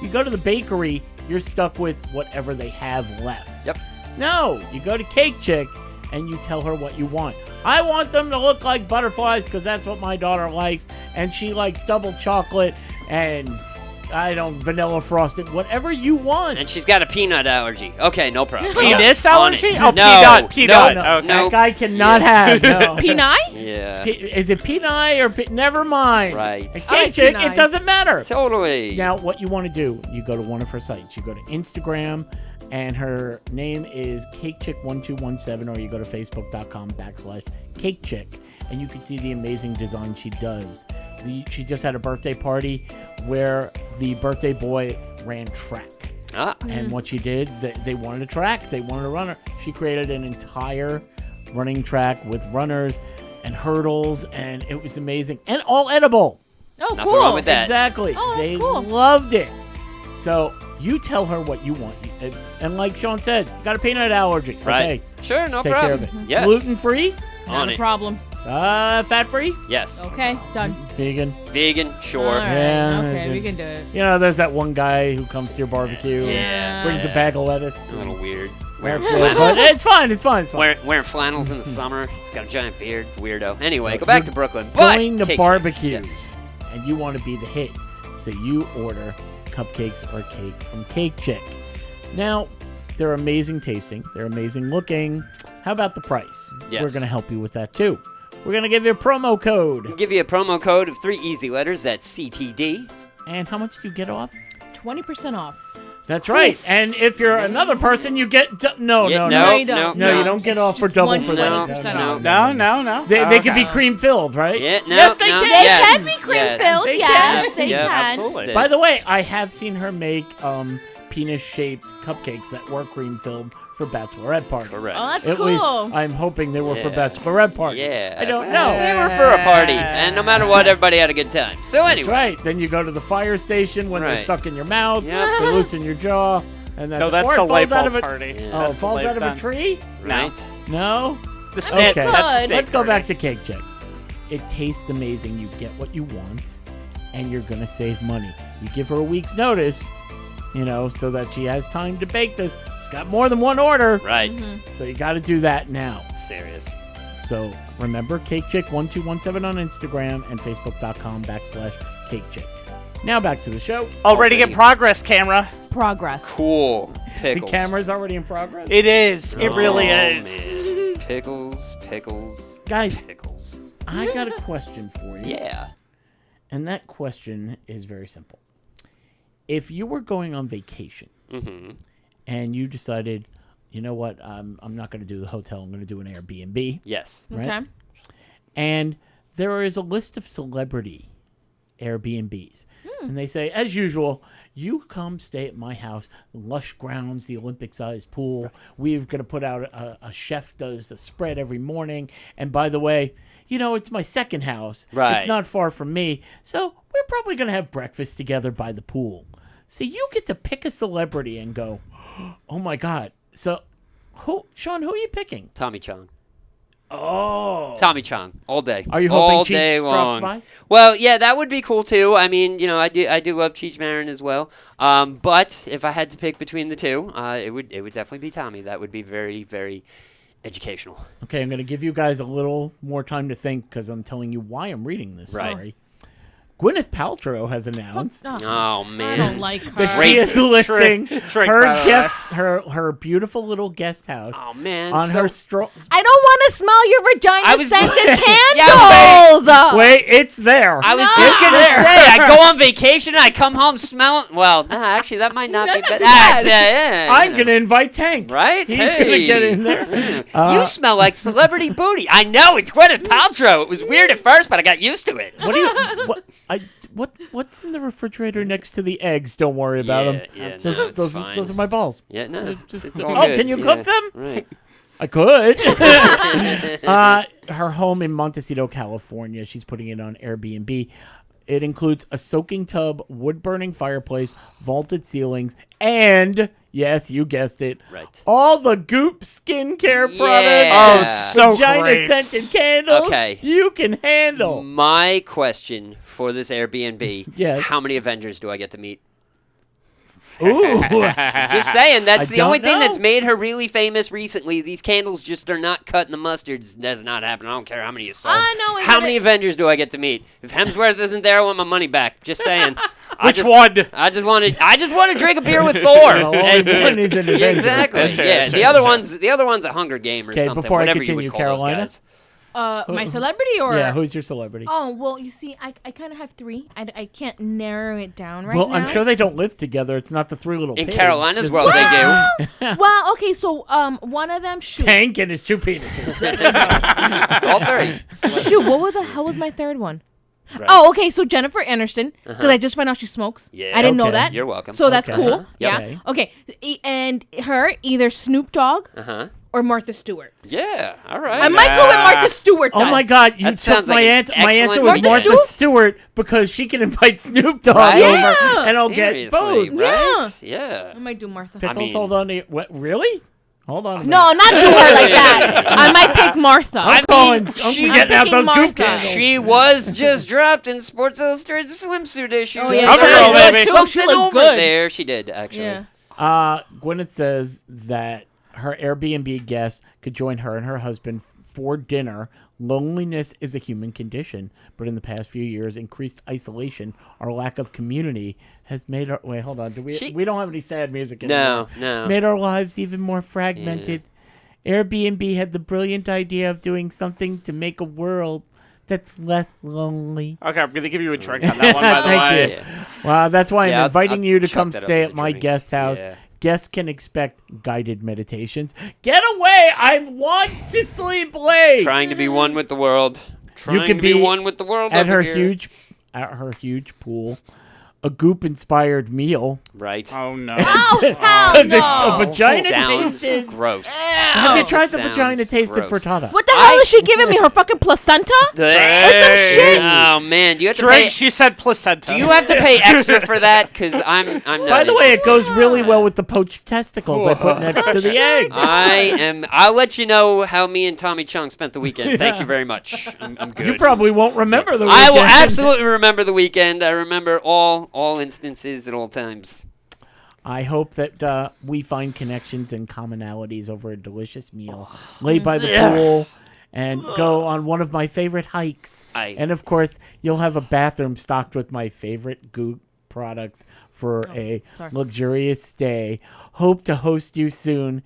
You go to the bakery, you're stuck with whatever they have left. Yep. No, you go to Cake Chick and you tell her what you want. I want them to look like butterflies because that's what my daughter likes, and she likes double chocolate and vanilla frosting, whatever you want. And she's got a peanut allergy. Okay, no problem. Penis On it. allergy? Oh, No, peanut. no, Okay. That guy cannot Yes. have. No. Pinai? Yeah. Is it Pinai or never mind? Right. A I Cake like Chick, Pinai. it doesn't matter. Totally. Now, what you want to do, you go to one of her sites. You go to Instagram, and her name is CakeChick1217, or you go to Facebook.com/CakeChick, and you can see the amazing design she does. She just had a birthday party where the birthday boy ran track. Ah. And what she did, they wanted a track, they wanted a runner. She created an entire running track with runners and hurdles, and it was amazing. And all edible. Oh, Nothing cool. wrong with that. Exactly. Oh, that's They cool. loved it. So you tell her what you want. And like Sean said, you got a peanut allergy. Right. Okay. Sure, no Take problem. care of it. Yes. Gluten-free? On Not a it. problem. Fat-free? Yes. Okay, done. Vegan? Vegan, sure. All right. Yeah, Okay, we it's- can do it. You know, there's that one guy who comes to your barbecue Yeah. and brings a bag of lettuce. A little weird. That's Wearing it, but it's fine. It's fine. It's fine. wearing flannels in the summer. He's got a giant beard. Weirdo. Anyway, go back to Brooklyn. But Going to cake- barbecues, Yes. and you want to be the hit, so you order cupcakes or cake from Cake Chick. Now, they're amazing tasting. They're amazing looking. How about the price? Yes. We're going to help you with that, too. We're going to give you a promo code. We'll give you a promo code of 3 easy letters. That's CTD. And how much do you get off? 20% off. That's right. And if you're another person, you get... No, Yeah, no, no, no. you don't. No, you don't get off for just double one for No, that. 20% no. off. No. They can be cream filled, right? Yeah, no, yes, they no. can. They Yes, can be cream yes. filled. They Yes, can. they Yeah, can. absolutely. By the way, I have seen her make penis-shaped cupcakes that were cream-filled for bachelorette parties. Correct. Oh, that's At cool. least I'm hoping they were for Yeah. bachelorette parties. Yeah. I don't know. They were for a party. And no matter what, everybody had a good time. So anyway. That's right. Then you go to the fire station when they're Right. stuck in your mouth. Yep. They loosen your jaw. And No, that's or the it light falls out of bulb a, party. Yeah. Oh, That's it the falls light out of a bulb. tree? Right? No? The snake. Okay. That's the Good. snake Let's go party. back to Cake Chick. It tastes amazing. You get what you want, and you're going to save money. You give her a week's notice, so that she has time to bake this. She's got more than one order, Right. so you got to do that now. Serious. So remember, CakeChick1217 on Instagram and Facebook.com/CakeChick. Now back to the show. Already in progress, camera. Progress. Cool. Pickles. The camera's already in progress. It is. It really Oh, is. man. Pickles. Guys, Pickles. I got a question for you. Yeah. And that question is very simple. If you were going on vacation and you decided, you know what, I'm not going to do the hotel, I'm going to do an Airbnb, Yes. right? Okay. And there is a list of celebrity Airbnbs. And they say, as usual, you come stay at my house, the lush grounds, the Olympic-sized pool. We're going to put out a chef does the spread every morning. And by the way, it's my second house. Right. It's not far from me. So we're probably going to have breakfast together by the pool. So you get to pick a celebrity and go, oh, my God. So, Sean, who are you picking? Tommy Chong. Oh. Tommy Chong. All day. Are you hoping all Cheech day drops long. by? Well, yeah, that would be cool too. I mean, I do love Cheech Marin as well. But if I had to pick between the two, it would definitely be Tommy. That would be very, very educational. Okay, I'm going to give you guys a little more time to think because I'm telling you why I'm reading this Right. story. Gwyneth Paltrow has announced Oh, Oh I man. don't like her. that she is listing Trick, her by the way. gift, her beautiful little guest house Oh man. on so- her I don't want to smell your vagina I was- scented Yeah, candles. Wait, it's there. I was No. just gonna say, I go on vacation, I come home smelling. Well, nah, actually, that might not be That's bad. not too bad. Yeah. I'm going to invite Tank. Right? He's going to Hey. get in there. You smell like celebrity booty. I know it's Gwyneth Paltrow. It was weird at first, but I got used to it. What do you what's in the refrigerator next to the eggs? Don't worry about them. Yeah, Those, no, it's those, fine. those are my balls. Yeah, no, it's all Oh, good. can you Yeah, cook them? Right. I could. Her home in Montecito, California. She's putting it on Airbnb. It includes a soaking tub, wood-burning fireplace, vaulted ceilings, and, yes, you guessed it, Right. all the Goop skincare products. Yeah. Oh, so great. Vagina-scented candles. Okay. You can handle. My question for this Airbnb: Yes. How many Avengers do I get to meet? Ooh. Just saying, that's I the only don't thing that's know. made her really famous recently. These candles just are not cut in the mustard. Does not happen. I don't care how many you sold. I know, How but many it- Avengers do I get to meet? If Hemsworth isn't there, I want my money back. Just saying. Which one? I just want to drink a beer with Thor. Well, only And- one is an Yeah, Avenger. exactly. That's true, Yeah. that's true, The other that's one's the other one's a Hunger Game or 'Kay, something. before I whatever continue, you would call Carolina? those guys. My celebrity or? Yeah, who's your celebrity? Oh, well, you see, I kind of have three. I can't narrow it down right well, now. I'm sure they don't live together. It's not the three little In pigs. Carolina's Just world, they do. Well, okay, so one of them, shoot. Tank and his two penises. It's all three. Shoot, what the hell was my third one? Oh, okay, so Jennifer Aniston, because I just found out she smokes. Yeah. I didn't know Okay. that. You're welcome. So that's Okay. cool. Uh-huh. Yeah. Okay. Okay. And her, either Snoop Dogg Uh-huh. or Martha Stewart. Yeah. All right. I might go with Martha Stewart. Oh then. my God! You That took sounds my like an answer. My answer excellent was Martha Martha Stewart because she can invite Snoop Dogg Right? over, Yeah. and I'll get Seriously, both. right? Yeah. I might do Martha. Pickles, mean- hold on. What? Really? Hold on. No, not do her like that. I might pick Martha. I'm calling. I'm she- getting out those Martha. goop candles. She was just dropped in Sports Illustrated swimsuit issues. Oh, yeah, Cover she girl, looked baby. good. She Something looked over good. there. She did, actually. Yeah. Gwyneth says that her Airbnb guest could join her and her husband for dinner. Loneliness is a human condition, but in the past few years, increased isolation or lack of community has made our... Wait, hold on. We don't have any sad music anymore. No. Made our lives even more fragmented. Airbnb had the brilliant idea of doing something to make a world that's less lonely. Okay, I'm going to give you a drink on that one, by the Thank way. you. Yeah. Well, that's why Yeah, I'm I'll- inviting I'll you to chuck come that up stay as at a my drink. guest house. Yeah. Guests can expect guided meditations. Get away! I want to sleep late. Trying to be one with the world. Trying can to be be one with the world at over her here. huge pool, a goop-inspired meal. Right. Oh, no. Oh, hell Does no. a vagina Sounds tasted? gross. Have you tried the Sounds vagina tasted gross. frittata? What the hell is she giving me? Her fucking placenta? That's some shit. Oh man, do you have to Drink, pay? she said placenta. Do you have to pay extra for that? Because I'm not. By the way, it interested. goes really well with the poached testicles I put next to the eggs. I'll let you know how me and Tommy Chung spent the weekend. Thank you very much. I'm good. You probably won't remember the I will weekend. absolutely remember the weekend. I remember all instances at all times. I hope that we find connections and commonalities over a delicious meal, lay by the pool, and go on one of my favorite hikes. And of course, you'll have a bathroom stocked with my favorite Goop products for a luxurious stay. Hope to host you soon.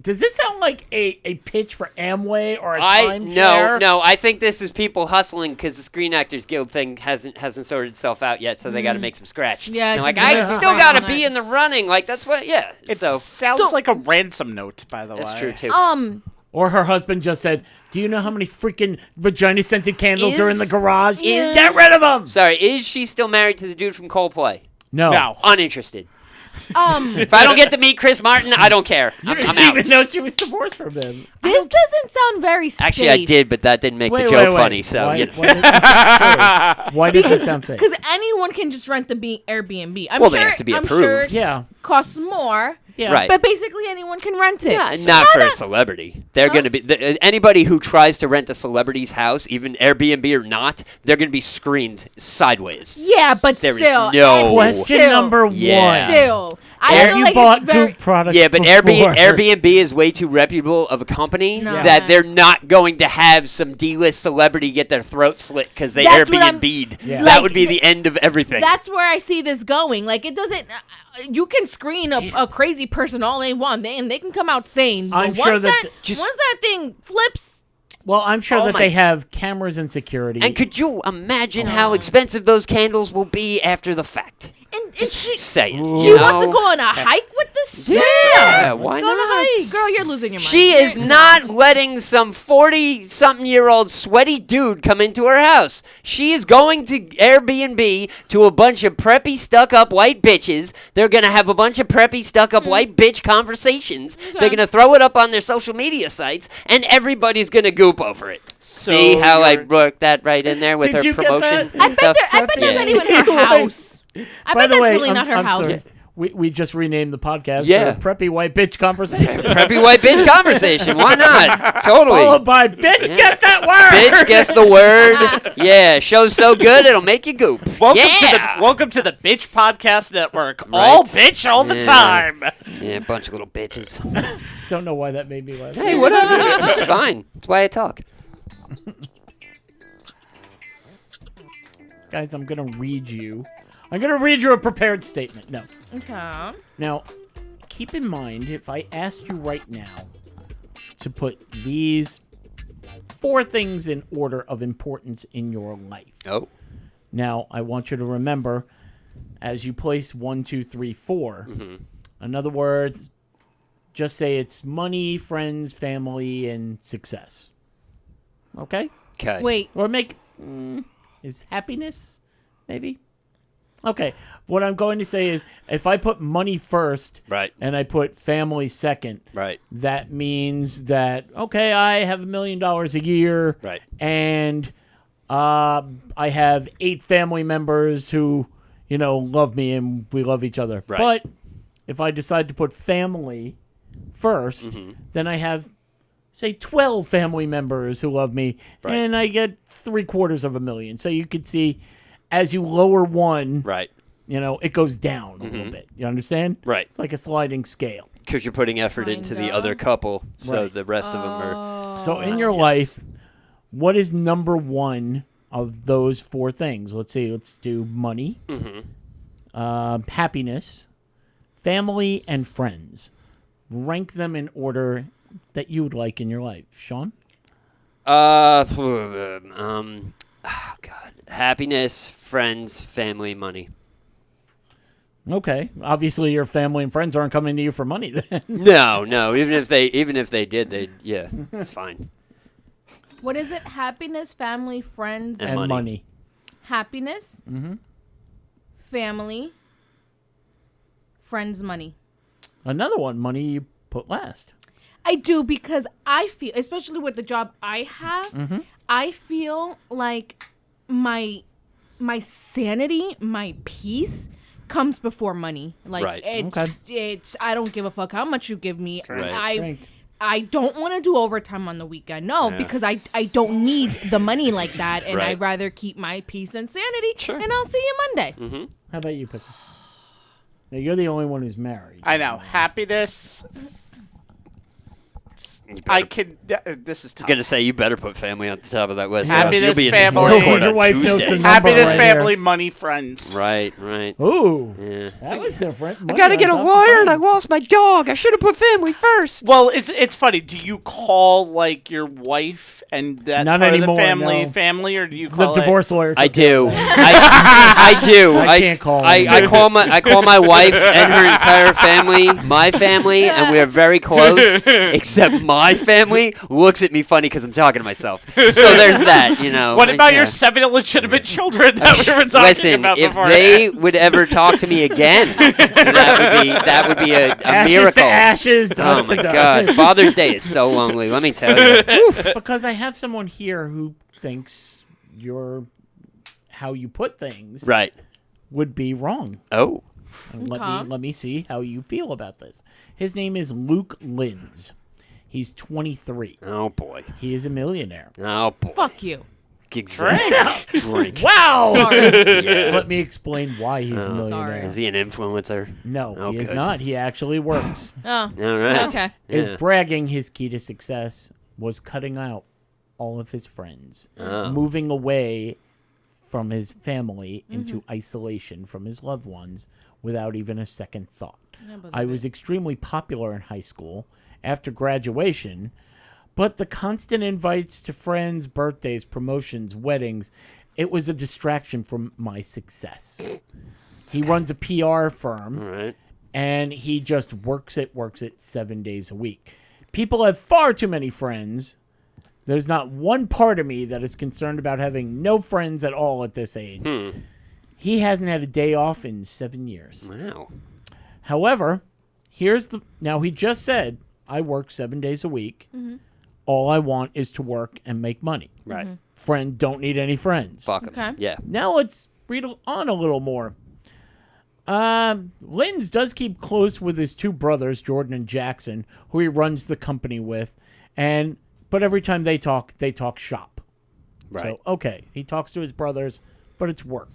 Does this sound like a pitch for Amway or a timeshare? No. I think this is people hustling because the Screen Actors Guild thing hasn't sorted itself out yet, so they got to make some scratch. Yeah, They're like, because I they're still not got to on be it. in the running. Like that's what. Yeah. It So sounds So- like a ransom note, by the way. that's true too. Or her husband just said, "Do you know how many freaking vagina-scented candles are in the Is- garage? is- Get rid of them!" Sorry, is she still married to the dude from Coldplay? No. No. Uninterested. If I don't get to meet Chris Martin, I don't care. I'm didn't out. even know she was divorced from him. This doesn't sound very safe. Actually, I did, but that didn't make the joke funny. So why, you know. why does it sound safe? Because anyone can just rent the Airbnb. I'm Well, sure, they have to be I'm approved. Sure Yeah. it costs more. Yeah. Right. But basically, anyone can rent it. Not for a celebrity. They're going to be anybody who tries to rent a celebrity's house, even Airbnb or not. They're going to be screened sideways. Yeah, but There is still. no- Question still, number Yeah. one. Still. I Have feel you like bought it's very... Goop products Yeah, but before? Airbnb is way too reputable of a company No. that they're not going to have some D-list celebrity get their throat slit because they That's what I'm- Airbnb'd. Yeah. That Like, would be the end of everything. That's where I see this going. Like, it doesn't... you can screen a crazy person all they want, and they can come out sane. I'm But sure once that Just- once that thing flips... Well, I'm sure Oh that my- they have cameras and security. And could you imagine how expensive those candles will be after the fact? And she Say it. she wants to go on a hike with this? Yeah, why Let's go on a not? hike. Girl, you're losing your mind. She is not letting some 40-something-year-old sweaty dude come into her house. She is going to Airbnb to a bunch of preppy, stuck-up white bitches. They're going to have a bunch of preppy, stuck-up white bitch conversations. They're going to throw it up on their social media sites, and everybody's going to goop over it. See how I worked that right in there with Did her you get promotion? that? and I bet, stuff? I bet that's Yeah. not even her house. I By bet the that's way, really not her I'm house. sorry. We just renamed the podcast Yeah. to Preppy White Bitch Conversation. Preppy white bitch conversation. Why not? Totally. Followed by Bitch, guess that word! Bitch, guess the word. Yeah, show's so good it'll make you goop. Welcome to the Bitch Podcast Network. All bitch all the Yeah. time. Yeah, a bunch of little bitches. Don't know why that made me laugh. Hey, whatever. It's fine. That's why I talk. Guys, I'm going to read you a prepared statement. No. Okay. Now, keep in mind, if I asked you right now to put these 4 things in order of importance in your life. Oh. Now, I want you to remember, as you place 1, 2, 3, 4, in other words, just say it's money, friends, family, and success. Okay? Okay. Wait. Or make... is happiness, maybe? Okay. What I'm going to say is, if I put money first, Right. and I put family second, Right. that means that, okay, I have $1 million a year, Right. and I have 8 family members who, love me and we love each other. Right. But if I decide to put family first, then I have, say, 12 family members who love me, and I get $750,000. So you could see, as you lower one, Right. it goes down a little bit. You understand? Right. It's like a sliding scale. Because you're putting effort into the Kinda. other couple, so Right. the rest of them are. So in your life, what is number one of those four things? Let's see. Let's do money, happiness, family, and friends. Rank them in order that you would like in your life. Sean? Oh God. Happiness, friends, family, money. Okay. Obviously, your family and friends aren't coming to you for money then. No. Even if they did, it's fine. What is it? Happiness, family, friends, And money. happiness, family, friends, money. Another one, money you put last. I do because I feel, especially with the job I have, I feel like my sanity, my peace comes before money. Like Right. it's I don't give a fuck how much you give me. Right. Drink. I don't want to do overtime on the weekend. No, because I don't need the money like that, and Right. I'd rather keep my peace and sanity. Sure. And I'll see you Monday. How about you, Pickle? Now, you're the only one who's married. I know. Happiness. I could. This is I was tough. gonna say you better put family on the top of that list. Happiness, You'll be in family. divorce court Your on wife knows Tuesday. the number. Happiness, right family, here. money, friends. Right. Ooh, Yeah. that was different. I gotta get a lawyer, and I lost my dog. I should have put family first. Well, it's funny. Do you call like your wife and that Not part anymore, of the no. family, or do you The call divorce lawyer. I took care do. of that. I do. I can't call I him. call my wife and her entire family my family, and we are very close. Except my family looks at me funny because I'm talking to myself. So there's that, What about Yeah. your 7 illegitimate children that we were talking Listen, about if before? they would ever talk to me again, that would be a Ashes miracle. to ashes, Oh dust my to dust. God, Father's Day is so lonely. Let me tell you. Because I have someone here who thinks how you put things Right. would be wrong. Oh. And Okay. let me see how you feel about this. His name is Luke Linz. He's 23. Oh boy. He is a millionaire. Oh boy. Fuck you. Exactly. Drink. Wow! Sorry. Yeah. Let me explain why he's a millionaire. Is he an influencer? No, Oh, he is good. not. He actually works. Oh. All right. Okay. His Yeah. bragging, his key to success was cutting out all of his friends, moving away from his family into isolation from his loved ones without even a second thought. I was extremely popular in high school after graduation, but the constant invites to friends, birthdays, promotions, weddings, it was a distraction from my success. He runs a PR firm. All right. And he just works it 7 days a week. People have far too many friends. There's not one part of me that is concerned about having no friends at all at this age. He hasn't had a day off in 7 years. Wow. However, now he just said, I work 7 days a week. All I want is to work and make money. Right. Friend, don't need any friends. Fuck 'em. Okay. Yeah. Now let's read on a little more. Linz does keep close with his two brothers, Jordan and Jackson, who he runs the company with, but every time they talk shop. Right. So, okay, he talks to his brothers, but it's work.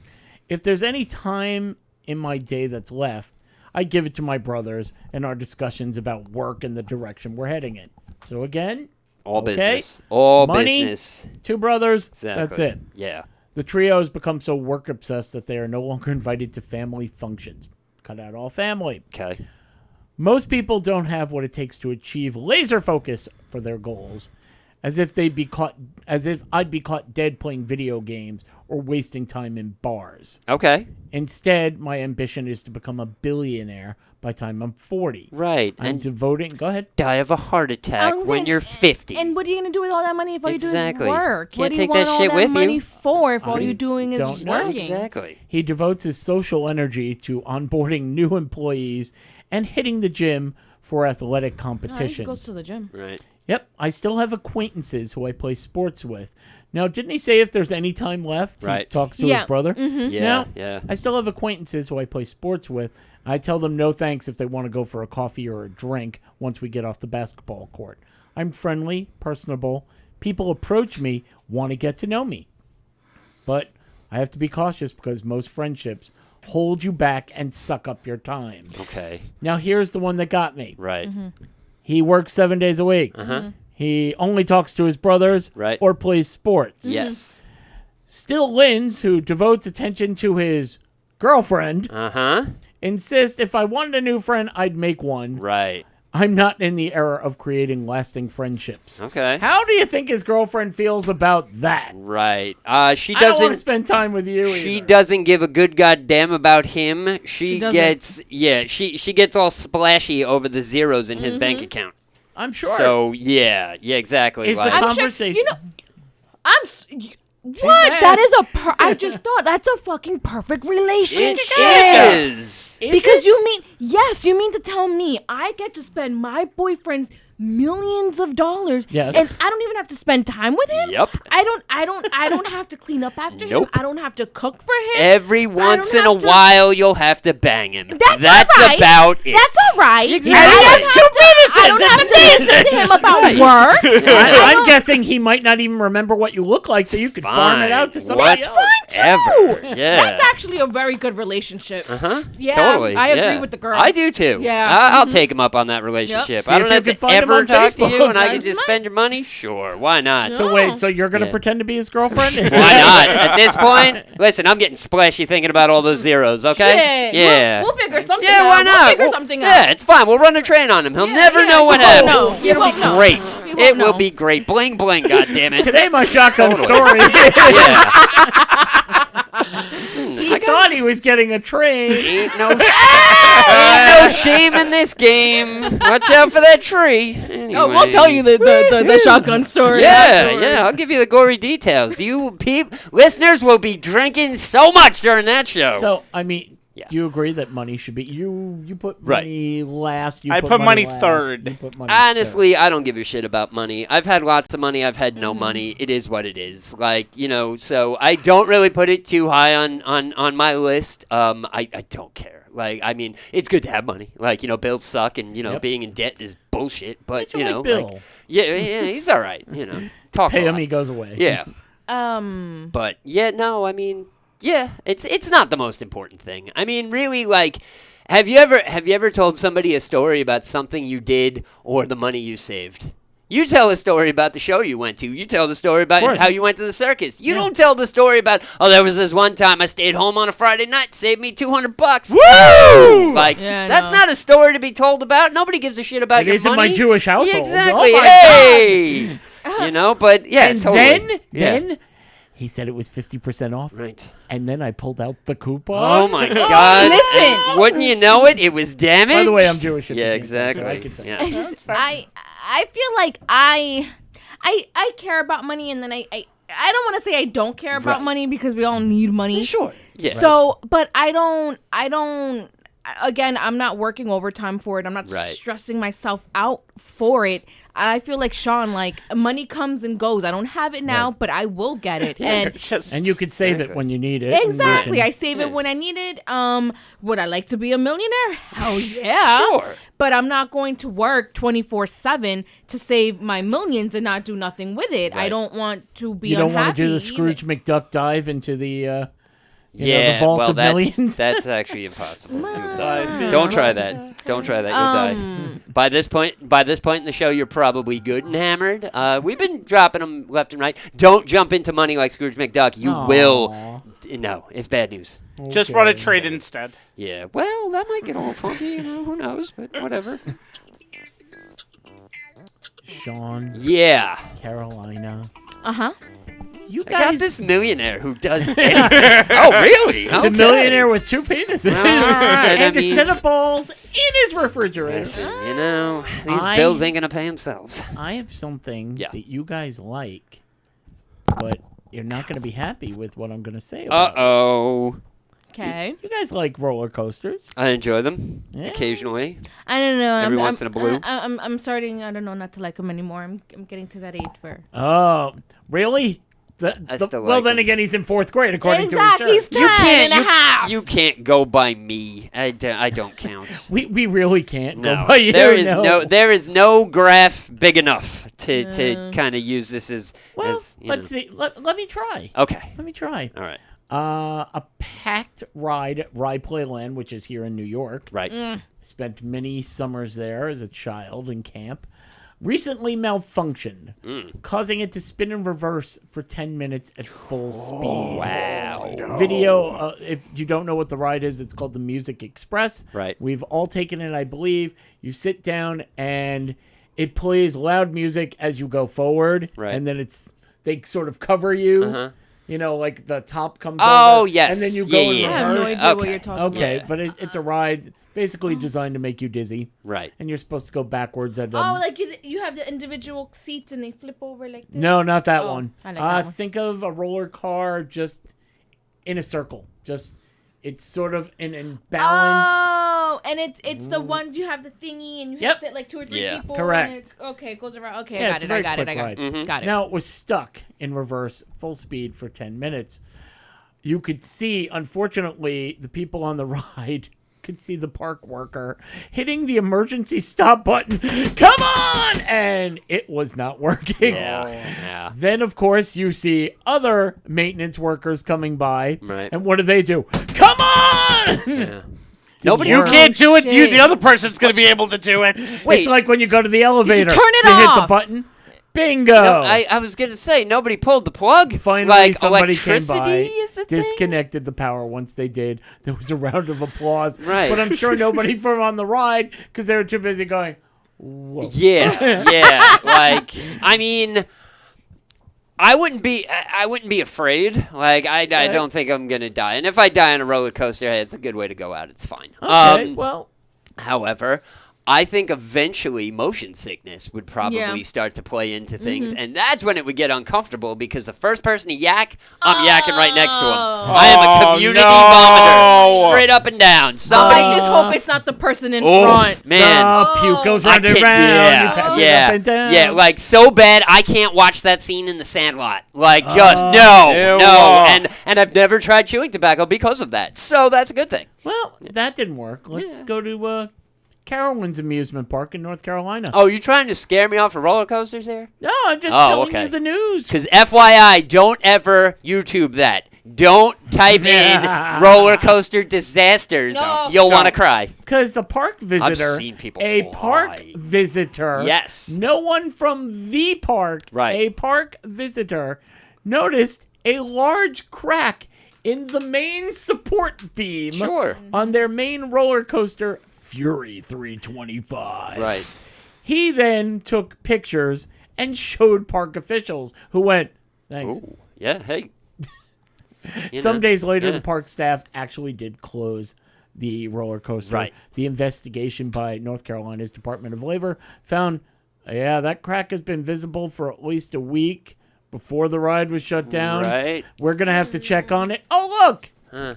If there's any time in my day that's left, I give it to my brothers and our discussions about work and the direction we're heading in. So again, All okay, business. All money, business. two brothers, Exactly. that's it. Yeah. The trio has become so work obsessed that they are no longer invited to family functions. Cut out all family. Okay. Most people don't have what it takes to achieve laser focus for their goals, as if I'd be caught dead playing video games or wasting time in bars. Okay. Instead, my ambition is to become a billionaire by the time I'm 40. Right. I'm And devoting. Go ahead. die of a heart attack was when saying- you're 50. And what are you gonna do with all that money if all Exactly. you do is work? Can't what do you take want that all shit that with money you. for if all I you're doing is don't know. working? Exactly. He devotes his social energy to onboarding new employees and hitting the gym for athletic No, he competitions. just goes to the gym. Right. Yep, I still have acquaintances who I play sports with. Now, didn't he say if there's any time left, he Right. talks to Yeah. his brother? Yeah, Now, yeah. I still have acquaintances who I play sports with. I tell them no thanks if they want to go for a coffee or a drink once we get off the basketball court. I'm friendly, personable. People approach me, want to get to know me. But I have to be cautious because most friendships hold you back and suck up your time. Okay. Now, here's the one that got me. Right. He works 7 days a week. He only talks to his brothers Right. or plays sports. Yes. Still Linz, who devotes attention to his girlfriend, insists if I wanted a new friend, I'd make one. Right. I'm not in the era of creating lasting friendships. Okay. How do you think his girlfriend feels about that? Right. She I don't want to doesn't. spend time with you She either. doesn't give a good goddamn about him. She doesn't. gets she gets all splashy over the zeros in his bank account. I'm sure. So yeah, exactly. Is the like, I'm sure- conversation... you know, I'm. What? mad. That is a. I just thought that's a fucking perfect relationship. it is. Because you mean you mean to tell me I get to spend my boyfriend's millions of dollars Yes. and I don't even have to spend time with him? Yep. I don't have to clean up after Nope. him. I don't have to cook for him. Every once in a have to- while, you'll have to bang him. That's all right. about it. That's all right. Exactly. I don't He have to- I don't have to listen to him about work. I'm guessing he might not even remember what you look like, so you could farm it out to somebody else. Whatever. Yeah. That's actually a very good relationship. Yeah, Totally. I agree yeah. with the girl. I do too. Yeah. I'll take him up on that relationship. See I if don't you have can to find him ever on talk to you, Facebook. and I can That's just right. spend your money. Sure, why not? So wait, so you're going to Yeah. pretend to be his girlfriend? Why not? At this point, listen, I'm getting splashy thinking about all those zeros. Okay? Shit. Yeah. We'll figure something yeah, out. why not? We'll figure We'll- something yeah, out. it's fine. We'll run a train on him. He'll Yeah, never yeah, know what you won't happens. know. You It'll won't be know. great. You won't It will know. be great. Bling bling, goddammit. Today, my shotgun Totally. story. Yeah. He thought he was getting a train. Ain't no shame in this game. Watch out for that tree. Anyway. Oh, we'll tell you the shotgun story. Yeah, afterwards. yeah, I'll give you the gory details. You listeners will be drinking so much during that show. So, I mean, Yeah. do you agree that money should be... You put Right. money last. I put money last, third. you put money Honestly, I don't give a shit about money. I've had lots of money. I've had Mm-hmm. no money. It is what it is. Like, so I don't really put it too high on my list. I don't care. Like, I mean, it's good to have money. Like, bills suck and, Yep. being in debt is bullshit. But, How'd you like Bill? yeah, he's all right. Talks Pay a him, lot. he goes away. Yeah. Um. But yeah, no, I mean, yeah, it's not the most important thing. I mean, really, like, have you ever told somebody a story about something you did or the money you saved? You tell a story about the show you went to. You tell the story about course. how you went to the circus. You don't tell the story about, there was this one time I stayed home on a Friday night, saved me $200. Woo! Like, Yeah, that's no. not a story to be told about. Nobody gives a shit about It your isn't money. my Jewish household. Yeah, exactly. Oh my Hey! But yeah, And totally. then he said it was 50% off. Right. And then I pulled out the coupon. Oh my God! Listen. Wouldn't you know it? It was damaged. By the way, I'm Jewish. if Yeah, you can't tell, so I exactly. can say. Yeah. I feel like I care about money, and then I don't want to say I don't care about Right. money because we all need money. Sure. Yeah. So, but I don't. Again, I'm not working overtime for it. I'm not Right. stressing myself out for it. I feel like Sean, like money comes and goes. I don't have it now, but I will get it. And And you could save it when you need it. exactly, I And save it when I need it. Would I like to be a millionaire? Hell yeah. Sure. But I'm not going to work 24/7 to save my millions and not do nothing with it. I Right. don't want to be you don't unhappy. want to do the Scrooge McDuck dive into the, the Yeah. vault Well, of that's millions. that's actually impossible. You'll die. Don't try that. Don't try that. You'll die. By this point in the show, you're probably good and hammered. We've been dropping them left and right. Don't jump into money like Scrooge McDuck. You will. No, it's bad news. Just run a trade instead. Yeah. Well, that might get all funky. Who knows? But whatever. Sean, Yeah. Carolina. Uh-huh. You I got guys. this millionaire who does anything. Oh, really? It's a Okay. millionaire with 2 penises All right, and I a mean- set of balls in his refrigerator. Listen, these I- bills ain't gonna pay themselves. I have something Yeah. that you guys like, but you're not going to be happy with what I'm going to say about it. Uh-oh. Okay. You guys like roller coasters. I enjoy them Yeah. occasionally. I don't know. Every I'm, once in a blue. I'm starting. I don't know, not to like them anymore. I'm getting to that age where. Oh, really? Well, then again, he's in 4th grade, according Exactly. to He's his 10 shirt. and a half. You can't go by me. I don't count. We really can't go No, by you. there is no graph big enough to kind of use this as. Well, you let's know. see. Let me try. Okay. Let me try. All right. A packed ride at Rye Playland, which is here in New York. Right. Spent many summers there as a child in camp. Recently malfunctioned, causing it to spin in reverse for 10 minutes at full speed. Wow. Video, if you don't know what the ride is, it's called the Music Express. Right. We've all taken it, I believe. You sit down and it plays loud music as you go forward. Right. And then they sort of cover you. Uh-huh. You know, like the top comes Oh, over. yes. And then you Yeah, go in yeah. I have no reverse. idea what Okay. you're talking Okay, about. but it's a ride basically designed to make you dizzy. Right. And you're supposed to go backwards at Oh, like you have the individual seats and they flip over like this? No, not that Oh, one. I like that one. Think of a roller car just in a circle. Just it's sort of an imbalanced. Oh, and it's the ones you have the thingy and you Yep. have to sit like 2 or 3 Yeah. people. Correct. And it's, okay, it goes around. Okay, Yeah, I it's a got it. very I got it. quick I got it. ride. Got it. Now it was stuck in reverse, full speed for 10 minutes. You could see, unfortunately, the people on the ride could see the park worker hitting the emergency stop button. Come on! And it was not working. Yeah. Then, of course, you see other maintenance workers coming by. Right. And what do? Come on! Yeah. Nobody. You work. can't do it. Shit. The other person's going to be able to do it. Wait. It's like when you go to the elevator turn it to hit the off? button. Bingo! No, I was gonna say nobody pulled the plug. Finally, like somebody came electricity by, is the thing. disconnected the power. Once they did, there was a round of applause. Right. But I'm sure nobody from on the ride because they were too busy going, whoa. Yeah. Like, I mean, I wouldn't be afraid. Like, I don't think I'm gonna die. And if I die on a roller coaster, hey, it's a good way to go out. It's fine. Okay, well, However, I think eventually motion sickness would probably Yeah. start to play into things, and that's when it would get uncomfortable because the first person to yak, I'm yakking right next to him. I am a community vomiter, straight up and down. Somebody I just hope it's not the person in Oh, front. man. puke goes I round and can't- round. You pass it yeah, up and down. yeah, like so bad I can't watch that scene in The Sandlot. Like just Oh. no, and I've never tried chewing tobacco because of that. So that's a good thing. Well, that didn't work. Let's go to Carowinds Amusement Park in North Carolina. Oh, you trying to scare me off of roller coasters here? No, I'm just Oh, telling okay. you the news. Because FYI, don't ever YouTube that. Don't type in roller coaster disasters. No. You'll want to cry. Because a park visitor, seen people a fly. park visitor, Yes. no one from the park, Right. a park visitor, noticed a large crack in the main support beam Sure. on their main roller coaster, Fury 325. Right. He then took pictures and showed park officials who went, thanks. Ooh. Yeah, hey. You Some know, days later, yeah. the park staff actually did close the roller coaster. Right. The investigation by North Carolina's Department of Labor found, that crack has been visible for at least a week before the ride was shut down. Right. We're going to have to check on it. Oh, look!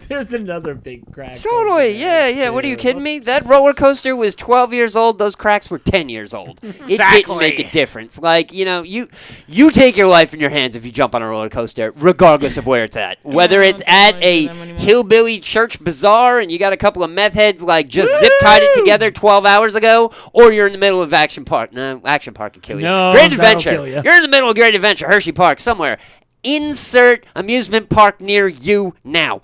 There's another big crack. Totally, over there, yeah. What are you too. kidding me? That roller coaster was 12 years old. Those cracks were 10 years old. It didn't make a difference. Like, you take your life in your hands if you jump on a roller coaster, regardless of where it's at. Whether it's at a hillbilly church bazaar and you got a couple of meth heads like just zip tied it together 12 hours ago, or you're in the middle of Action Park. No, Action Park can kill you. No, Great that'll Adventure. kill ya. You're in the middle of Great Adventure, Hershey Park, somewhere. Insert amusement park near you now.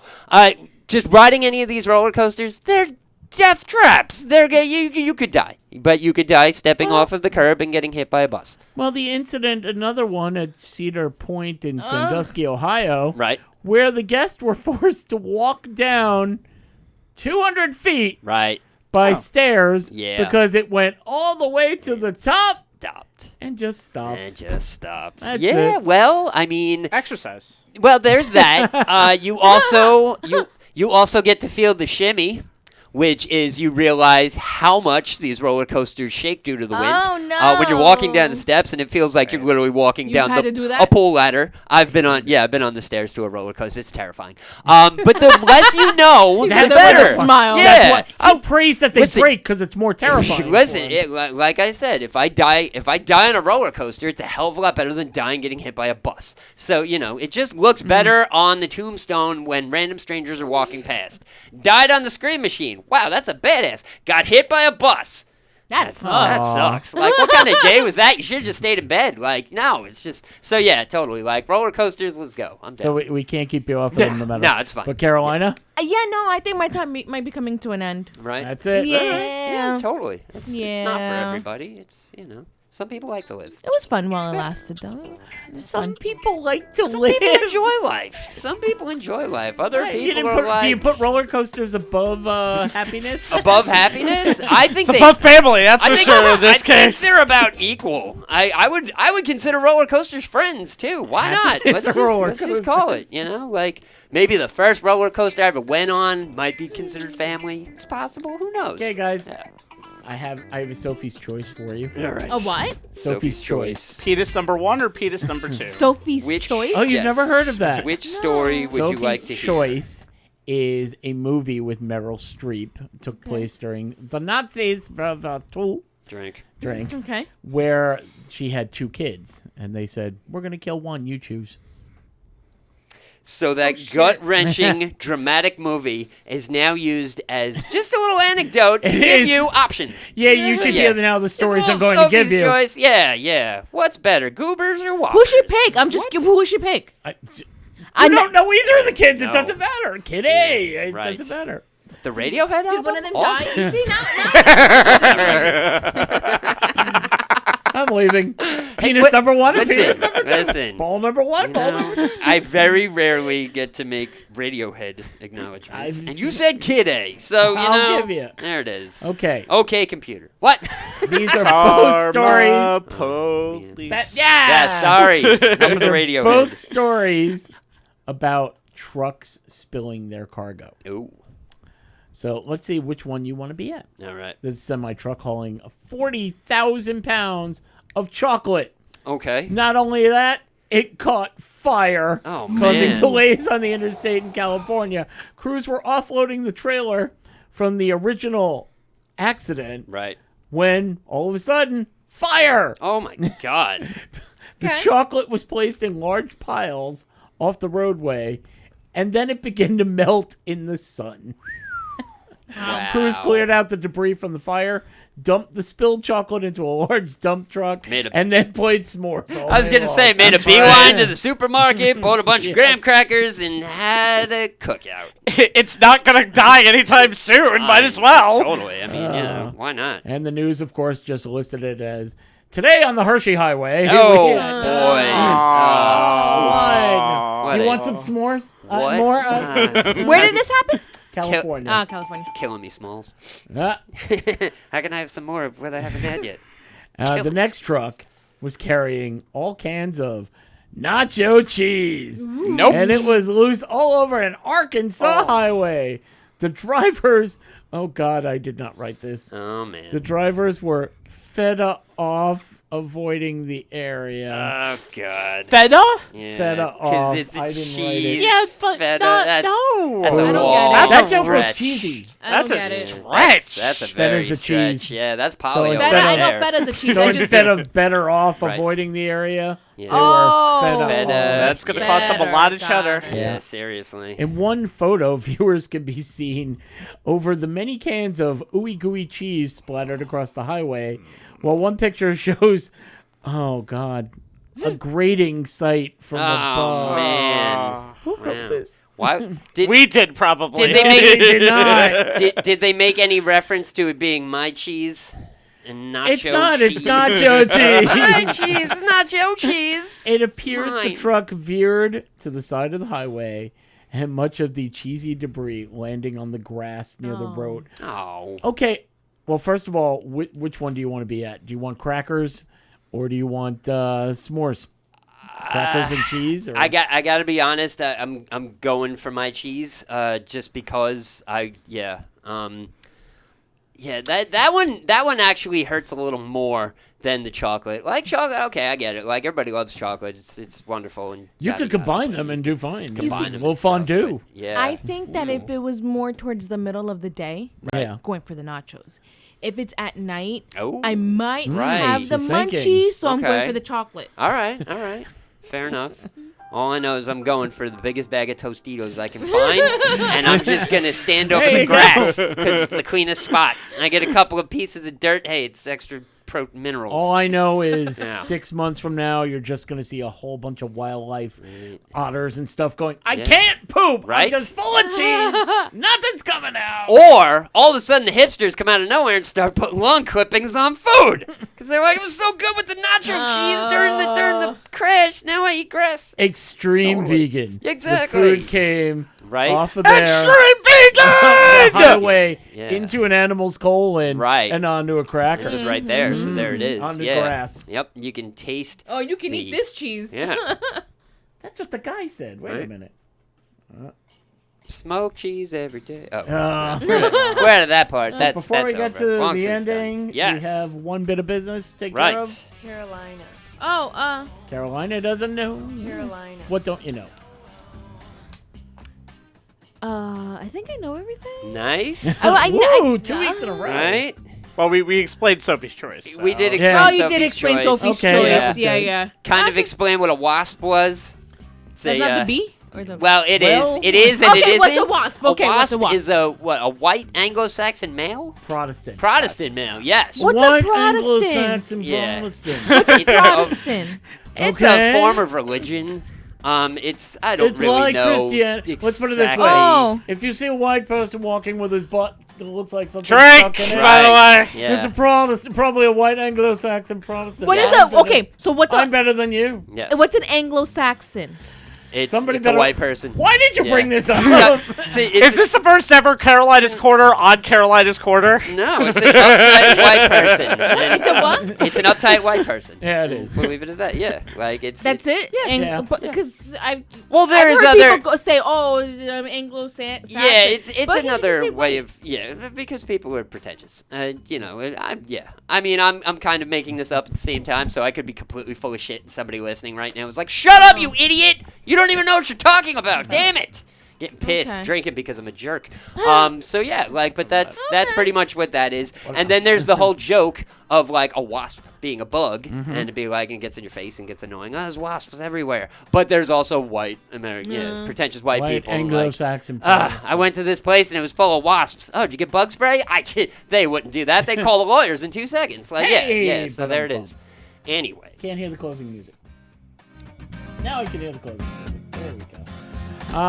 Just riding any of these roller coasters, they're death traps. You could die, but you could die stepping off of the curb and getting hit by a bus. Well, the incident, another one at Cedar Point in Sandusky, Ohio, Right. where the guests were forced to walk down 200 feet Right. by stairs Yeah. because it went all the way to the top Stopped. and just stopped. It just stopped. That's Yeah. it. Well, I mean, Exercise. well, there's that. You also get to feel the shimmy, which is you realize how much these roller coasters shake due to the wind. Oh, no. When you're walking down the steps and it feels like you're literally walking You down had to do that? a pole ladder. I've been on the stairs to a roller coaster. It's terrifying. But the less you know, the That's better. a smile. Yeah. That's what he praised that they listen. break because it's more terrifying. Listen, like I said, if I die on a roller coaster, it's a hell of a lot better than dying getting hit by a bus. So, it just looks better on the tombstone when random strangers are walking past. Died on the scream machine. Wow, that's a badass. Got hit by a bus. That That sucks. Like, what kind of day was that? You should have just stayed in bed. Like, no, it's just... So, yeah, totally. Like, roller coasters, let's go. I'm down. So we can't keep you off of them no matter. No, it's fine. But Carolina, Yeah, no, I think my time might be coming to an end. Right? that's it. Yeah. Totally. It's not for Yeah. everybody. It's, some people like to live. It was fun while it lasted, though. Some people like to Some live. people enjoy life. Some people enjoy life. Other You people didn't are put- like... do you put roller coasters above happiness? above happiness? I think It's they... above family, that's I for think, sure in this I think case. they're about equal. I would consider roller coasters friends too. Why not? It's a roller Let's just call it. Like maybe the first roller coaster I ever went on might be considered family. It's possible. Who knows? Okay, guys. Yeah. I have a Sophie's choice for you. All right. A what? Sophie's choice. Penis number 1 or penis number 2? Sophie's Which- Choice? Oh, you've never heard of that? Which story would Sophie's you like to hear? Choice is a movie with Meryl Streep. It took place during the Nazis. Drink. Okay. Where she had 2 kids, and they said, "We're gonna kill one. You choose." So that gut-wrenching, dramatic movie is now used as just a little anecdote to It give is. you options. Yeah, you should hear now the stories It's a I'm going little to give Sophie's you. Choice. Yeah. What's better, goobers or whoppers? Who should pick? Who should pick? I I don't know either of the kids. It No. doesn't matter. Kid A. It right. doesn't matter. The Radiohead album? Did one of them Awesome. die? You see, now. I'm leaving. Penis number 1 and penis number 2. Listen. Ball number 1. You Ball number know, I very rarely get to make Radiohead acknowledgments. And you said Kid A, so, I'll give you. There it is. Okay. Okay, computer. What? These are both stories. Police. Yeah, sorry. Enough of the These are Radiohead. both stories about trucks spilling their cargo. Ooh. So let's see which one you want to be at. All right. This semi-truck hauling 40,000 pounds of chocolate. Okay. Not only that, it caught fire, Oh, causing man. delays on the interstate in California. Crews were offloading the trailer from the original accident Right. when, all of a sudden, fire! Oh, my God. The Okay. chocolate was placed in large piles off the roadway, and then it began to melt in the sun. Wow. Crews cleared out the debris from the fire, dumped the spilled chocolate into a large dump truck, Made a- and then played s'mores. All I was day going to long. say, made a That's beeline right. to the supermarket, bought a bunch Yeah. of graham crackers, and had a cookout. It's not going to die anytime soon. Might as well. Totally. I mean, why not? And the news, of course, just listed it as today on the Hershey Highway. Oh, we boy. had, What Do you a- want some s'mores? What? More? Where did this happen? California. California. Killing me, Smalls. Ah. How can I have some more of what I haven't had yet? The next truck was carrying all cans of nacho cheese. Nope. And it was loose all over an Arkansas highway. The drivers, oh God, I did not write this. Oh, man. The drivers were fed off avoiding the area. Oh, God. Feta? Yeah, Feta 'cause off. it's a I didn't write cheese. it. Yes, but Feta, no. that's a I don't wall. get it. That That's a joke was stretch. cheesy. I don't That's a get it. stretch. That's a very Feta's a stretch. cheese. Yeah, that's So polio. instead Feta, of- I know there. feta's a cheese. So I just instead of better off Right. avoiding the area, Yeah. they were Oh. fed Feta. off. That's going to cost them a lot of cheddar. Got it. Yeah, seriously. In one photo, viewers can be seen over the many cans of ooey gooey cheese splattered across the highway, while one picture shows, oh God, a grating sight from Oh, above. man. Who wrote Wow. this? Why? Did, We did probably. Did they make- They did not. did they make any reference to it being my cheese and nacho It's not. cheese? It's nacho My cheese. cheese, it's nacho cheese. It appears the Mine. truck veered to the side of the highway, and much of the cheesy debris landing on the grass near the road. Oh. Okay. Well, first of all, which one do you want to be at? Do you want crackers, or do you want s'mores? Crackers and cheese? Or? I got to be honest. I'm going for my cheese, just because Yeah, that one actually hurts a little more than the chocolate. Like chocolate, okay, I get it. Like everybody loves chocolate. It's wonderful and You could combine them and do fine. Combine them Little and stuff, fondue. but yeah. I think that if it was more towards the middle of the day, Yeah. going for the nachos. If it's at night, Oh. I might Right. have the She's thinking. munchies, so I'm going Okay. for the chocolate. All right. Fair enough. All I know is I'm going for the biggest bag of Tostitos I can find, and I'm just going to stand over There the you go. grass because it's the cleanest spot. And I get a couple of pieces of dirt. Hey, it's extra minerals. All I know is Yeah. 6 months from now, you're just going to see a whole bunch of wildlife, otters and stuff going, I Yeah. can't poop. Right? I'm just full of cheese. Nothing's coming out. Or all of a sudden the hipsters come out of nowhere and start putting lawn clippings on food because they're like, it was so good with the nacho cheese during the crash. Now I eat grass. Extreme Totally. vegan. Exactly. The food came Right? off of there. Extreme the vegan! highway Yeah. into an animal's colon Right. and onto a cracker. Just right there. So there it is. On the yeah. grass. Yep. You can taste. Oh, you can eat the- this cheese. Yeah. That's what the guy said. Wait a Right. minute. Smoke cheese every day. Oh. Uh, We're out of that part. That's before that's we get over. to Long the since done. ending, yes. we have one bit of business to take care of. Right. Carolina. Oh, Carolina doesn't know. Carolina. What don't you know? I think I know everything. Nice. Oh, I Woo, 2 weeks in a row. Right. Well, we explained Sophie's Choice. We so- did explain. Yeah. Oh, you did Sophie's explain choice. Sophie's Okay, choice. that's Yeah, good. yeah. Kind of explain what a wasp was. It's That's a, not the bee? Or the Well, it is. Well- It is and Okay, it isn't. what's a wasp? Okay, a what's wasp a wasp? is a white Anglo-Saxon male? Protestant. Protestant male. Yes. What's a White Protestant? Anglo-Saxon Yeah. Protestant. It's Protestant. It's Okay. a form of religion. It's I don't It's really like know. Christianity. Let's put it this way. exactly. Oh. If you see a white person walking with his butt that looks like something Drink, stuck in it, by the way. Yeah. it's a Protestant, probably a white Anglo-Saxon Protestant. What is Yes. a okay? So what's I'm a better than you. Yes. what's an Anglo-Saxon? It's, Somebody it's a better- white person. Why did you Yeah. bring this up? Is this the first ever Carolina's Corner on Carolina's Corner? No, it's an uptight white person. And It's a what? it's an uptight white person. Yeah, it is. We'll leave it at that. Yeah, like it's. That's it's- it. Yeah. Because I've Well, there's I've heard other. people say, "Oh, Anglo-Saxon." Yeah, it's But he just another said way white. of because people are pretentious. I mean I'm kind of making this up at the same time, so I could be completely full of shit, and somebody listening right now is like, "Shut up, you idiot! You don't even know what you're talking about. Damn it!" Getting pissed, Okay. drinking because I'm a jerk. So yeah, but that's pretty much what that is. And then there's the whole joke of like a wasp being a bug, and to be like, it gets in your face and gets annoying. Oh, there's wasps everywhere. But there's also white American, pretentious white people. like, Anglo-Saxon Protestant. I went to this place and it was full of wasps. Oh, did you get bug spray? They wouldn't do that. They'd call the lawyers in 2 seconds. Like, Hey, yeah. So there it ba-dum-bum. is. Anyway. Can't hear the closing music. Now I can hear the closing music. There we go.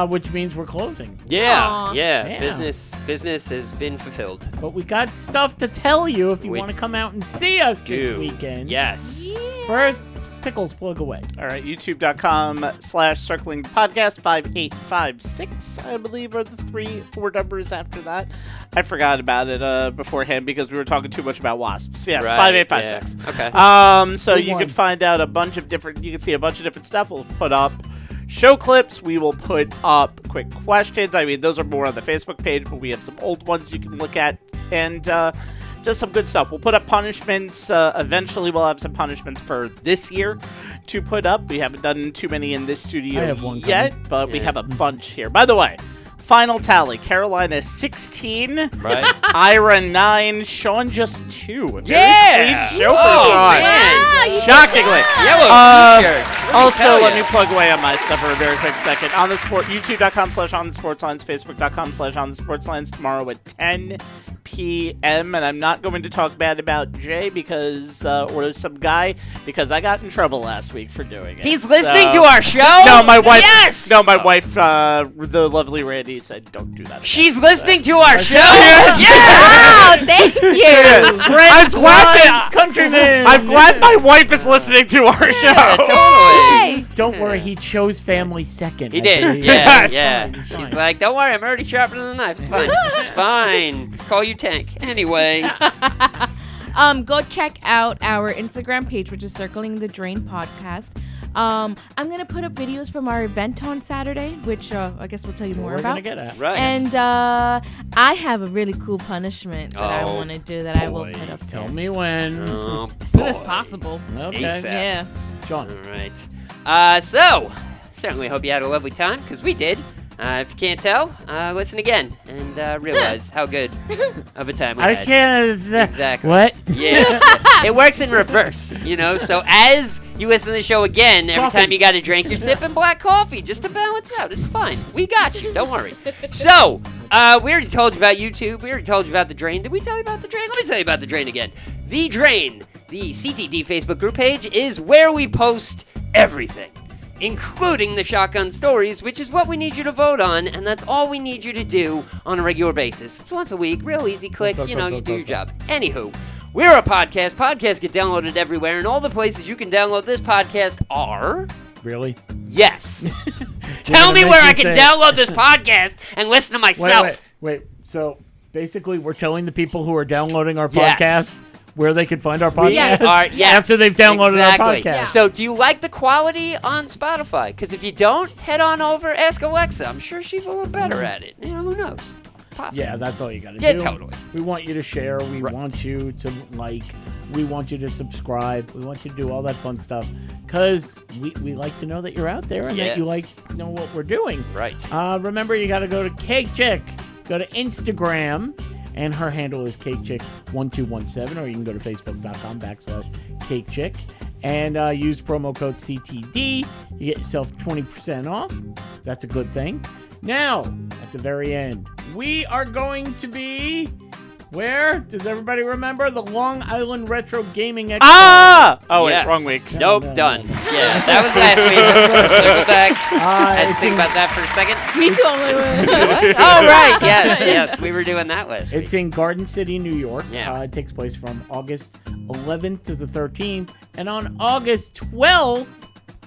Which means we're closing. Yeah, Aw. yeah. Yeah. Business has been fulfilled. But we got stuff to tell you if you We want to come out and see us this Do. weekend. Yes. First, Pickles, plug away. All right, youtube.com/circling podcast 5856, I believe, are the 4 numbers after that. I forgot about it beforehand because we were talking too much about wasps. Yes, Right, 5856. yeah. Okay. So Good you one. can find out you can see a bunch of different stuff. We'll put up show clips. We will put up quick questions. I mean, those are more on the Facebook page, but we have some old ones you can look at, and just some good stuff. We'll put up punishments. Eventually, we'll have some punishments for this year to put up. We haven't done too many in this studio I have one yet, but we have a bunch here. By the way, final tally: Carolina 16, Right. Ira 9, Sean just 2. A very Yeah! clean show for Oh, Sean. man. Shockingly. Yellow t-shirts. Also, let me plug away on my stuff for a very quick second. On the sport, youtube.com/onthesportslines, facebook.com/onthesportslines tomorrow at 10 p.m. And I'm not going to talk bad about Jay or some guy because I got in trouble last week for doing it. He's listening So- to our show? No, my wife. Yes! No, my wife, the lovely Randy, said don't do that. again. She's listening to our show? Yes! Wow, thank you. Yes. I'm glad that- Countryman! I'm glad my wife is listening to our show. Yeah, totally. Hey. Don't worry, he chose family second. He I did. believe. Yeah, Yes. yeah. It's She's fine. like, don't worry, I'm already sharpening the knife. It's fine. It's fine. Call you Tank. Anyway. Go check out our Instagram page, which is Circling the Drain Podcast. I'm gonna put up videos from our event on Saturday, which I guess we'll tell you more We're about. gonna get at. Right. And I have a really cool punishment that I Oh, want to do that I will boy. put up Tell there. me when. Oh, As soon as boy. possible. Okay. ASAP. Yeah. Sean. All right. So, certainly hope you had a lovely time, because we did. If you can't tell, listen again and realize how good of a time we I had. can't. Exactly. What? Yeah. It works in reverse, you know? So as you listen to the show again, every Coffee. time you got to drink, you're sipping black coffee just to balance out. It's fine. We got you. Don't worry. So, we already told you about YouTube. We already told you about The Drain. Did we tell you about The Drain? Let me tell you about The Drain again. The Drain, the CTD Facebook group page, is where we post everything, including the shotgun stories, which is what we need you to vote on, and that's all we need you to do on a regular basis. It's once a week, real easy, click, you know, you do your job. Anywho, we're a podcast. Podcasts get downloaded everywhere, and all the places you can download this podcast are... Really? Yes. Tell me make where me I can say- download this podcast and listen to myself. Wait. So basically, we're telling the people who are downloading our Yes. podcast where they can find our podcast Yes. after they've downloaded exactly. our podcast. Yeah. So, do you like the quality on Spotify? Because if you don't, head on over, ask Alexa. I'm sure she's a little better at it. You know, who knows? Possibly. Yeah, that's all you got to Yeah, do. totally. We want you to share. We want you to like. We want you to subscribe. We want you to do all that fun stuff because we like to know that you're out there and that you like Yes. know what we're doing. Right. Remember, you got to go to Cake Chick. Go to Instagram, and her handle is CakeChick1217, or you can go to Facebook.com/Cake Chick and use promo code CTD. You get yourself 20% off. That's a good thing. Now, at the very end, we are going to be... Where? Does everybody remember? The Long Island Retro Gaming Expo. Ah! Oh, wait, Yes. wrong week. Nope, No, no, done. no. Yeah, that was last week. Circle back. Had to it's think in- about that for a second. Me too. I'm like, What? Oh, right. Yes. We were doing that last week. It's in Garden City, New York. Yeah. It takes place from August 11th to the 13th. And on August 12th,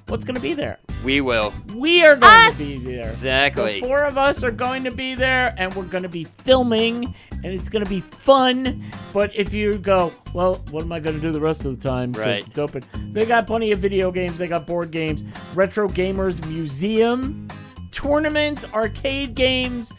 what's going to be there? We will. We are going Us! to be there. Exactly. The four of us are going to be there, and we're going to be filming, and it's going to be fun. But if you go, well, what am I going to do the rest of the time? Because Right. it's open. They got plenty of video games. They got board games, Retro Gamers Museum, tournaments, arcade games.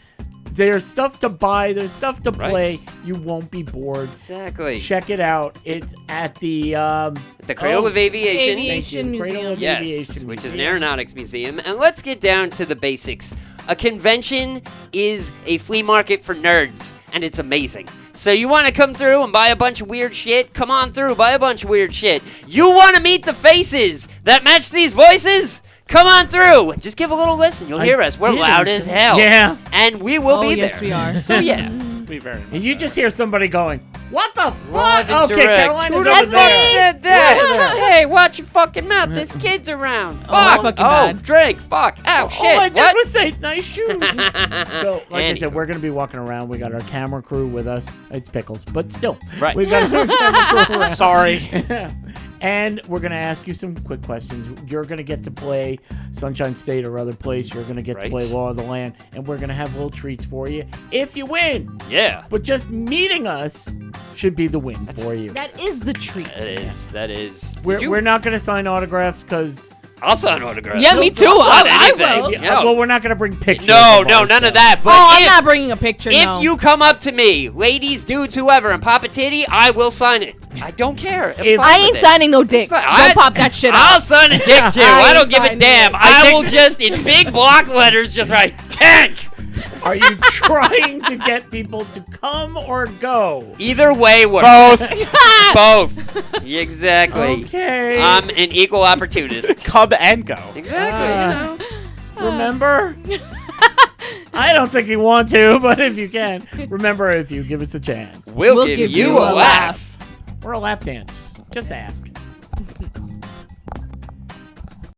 There's stuff to buy. There's stuff to play. Right. You won't be bored. Exactly. Check it out. It's at the The Cradle of Aviation. Aviation Cradle of Museum. Aviation Yes, which is an Museum. aeronautics museum. And let's get down to the basics. A convention is a flea market for nerds, and it's amazing. So you want to come through and buy a bunch of weird shit? Come on through, buy a bunch of weird shit. You want to meet the faces that match these voices? Come on through. Just give a little listen. You'll hear us. We're didn't. loud as hell. Yeah. And we will Oh, be yes, there. we are. So yeah. We very much And you just hear somebody going, "What the fuck?" Live and Okay, direct. Carolina's Who the over fuck there. said that? Hey, watch your fucking mouth. There's kids around. my Fuck. fucking Oh, bad. drink. Fuck. Ow, shit. All I did What? was say nice shoes. So, like I said, Anywho. we're going to be walking around. We got our camera crew with us. It's Pickles, but still. Right. We got our camera crew around. Sorry. And we're going to ask you some quick questions. You're going to get to play Sunshine State or other place. You're going to get to Right. play Law of the Land. And we're going to have little treats for you if you win. Yeah. But just meeting us should be the win for you. That is the treat. That is. We're not going to sign autographs because... I'll sign autographs. Yeah, me too. I'll sign I anything. will. No. Well, we're not going to bring pictures. No, of no, our none of stuff. that. But Oh, I'm if, not bringing a picture. if no. you come up to me, ladies, dudes, whoever, and pop a titty, I will sign it. I don't care. I'm If- fine I with ain't it. signing no dicks. It's Don't fine. pop that shit I'll out. sign a dick too. I I don't ain't give a signing damn. it. I will just, in big block letters, just write tank. Are you trying to get people to come or go? Either way works. Both. Both. Exactly. Okay. I'm an equal opportunist. Come and go. Exactly. Remember? I don't think you want to, but if you can, remember if you give us a chance. We'll give you a laugh. Or a lap dance. Just ask.